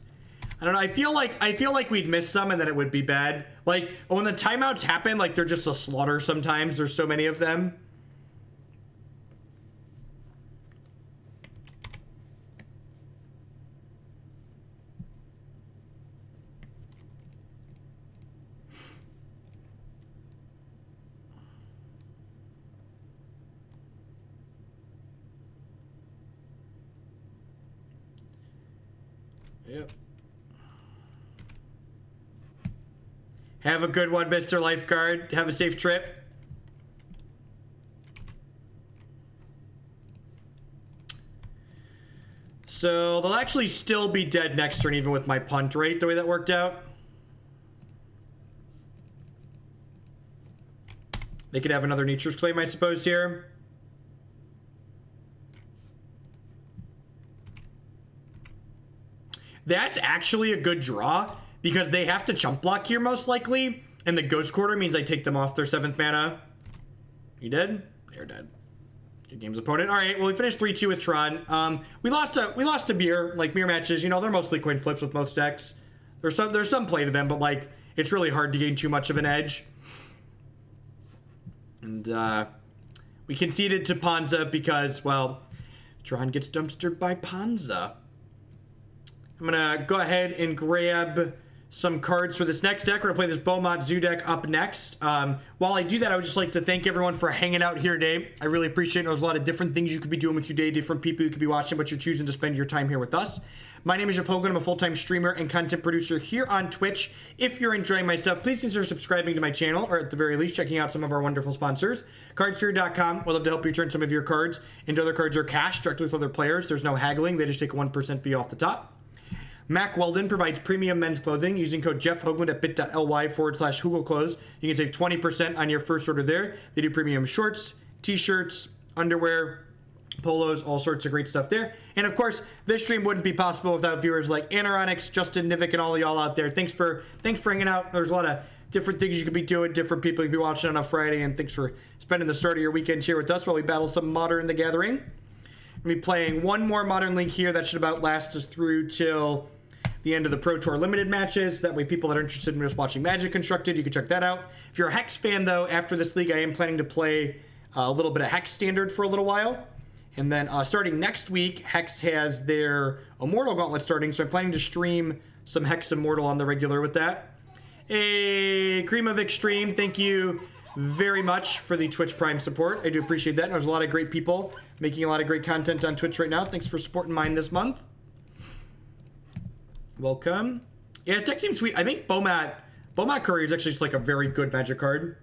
I don't know. I feel like we'd miss some and then it would be bad. Like when the timeouts happen, like they're just a slaughter sometimes. There's so many of them. Yep. Have a good one, Mr. Lifeguard. Have a safe trip. So they'll actually still be dead next turn even with my punt, right? The way that worked out. They could have another Nature's Claim, I suppose, here. That's actually a good draw because they have to chump block here most likely, and the Ghost Quarter means I take them off their 7th mana. You dead? They're dead. Good game's opponent. All right, well we finished 3-2 with Tron. We lost to mirror, like mirror matches. You know they're mostly coin flips with most decks. There's some play to them, but like it's really hard to gain too much of an edge. And we conceded to Ponza because well, Tron gets dumpstered by Ponza. I'm gonna go ahead and grab some cards for this next deck. We're gonna play this Beaumont Zoo deck up next. While I do that, I would just like to thank everyone for hanging out here today. I really appreciate it. There's a lot of different things you could be doing with your day, different people you could be watching, but you're choosing to spend your time here with us. My name is Jeff Hogan. I'm a full-time streamer and content producer here on Twitch. If you're enjoying my stuff, please consider subscribing to my channel, or at the very least, checking out some of our wonderful sponsors. Cardsphere.com. We'd love to help you turn some of your cards into other cards or cash directly with other players. There's no haggling. They just take a 1% fee off the top. Mack Weldon provides premium men's clothing using code Jeff Hoagland at bit.ly/HoogelClothes. You can save 20% on your first order there. They do premium shorts, t-shirts, underwear, polos, all sorts of great stuff there. And of course, this stream wouldn't be possible without viewers like Anaronix, Justin, Nivik, and all y'all out there. Thanks for hanging out. There's a lot of different things you could be doing, different people you could be watching on a Friday, and thanks for spending the start of your weekends here with us while we battle some Modern the Gathering. We'll be playing one more Modern League here. That should about last us through till the end of the Pro Tour Limited matches. That way people that are interested in just watching Magic Constructed, you can check that out. If you're a Hex fan, though, after this league, I am planning to play a little bit of Hex Standard for a little while. And then starting next week, Hex has their Immortal Gauntlet starting, so I'm planning to stream some Hex Immortal on the regular with that. Hey, Cream of Extreme, thank you very much for the Twitch Prime support. I do appreciate that. And there's a lot of great people making a lot of great content on Twitch right now. Thanks for supporting mine this month. Welcome. Yeah, deck seems sweet. I think Beaumont Courier is actually just like a very good Magic card.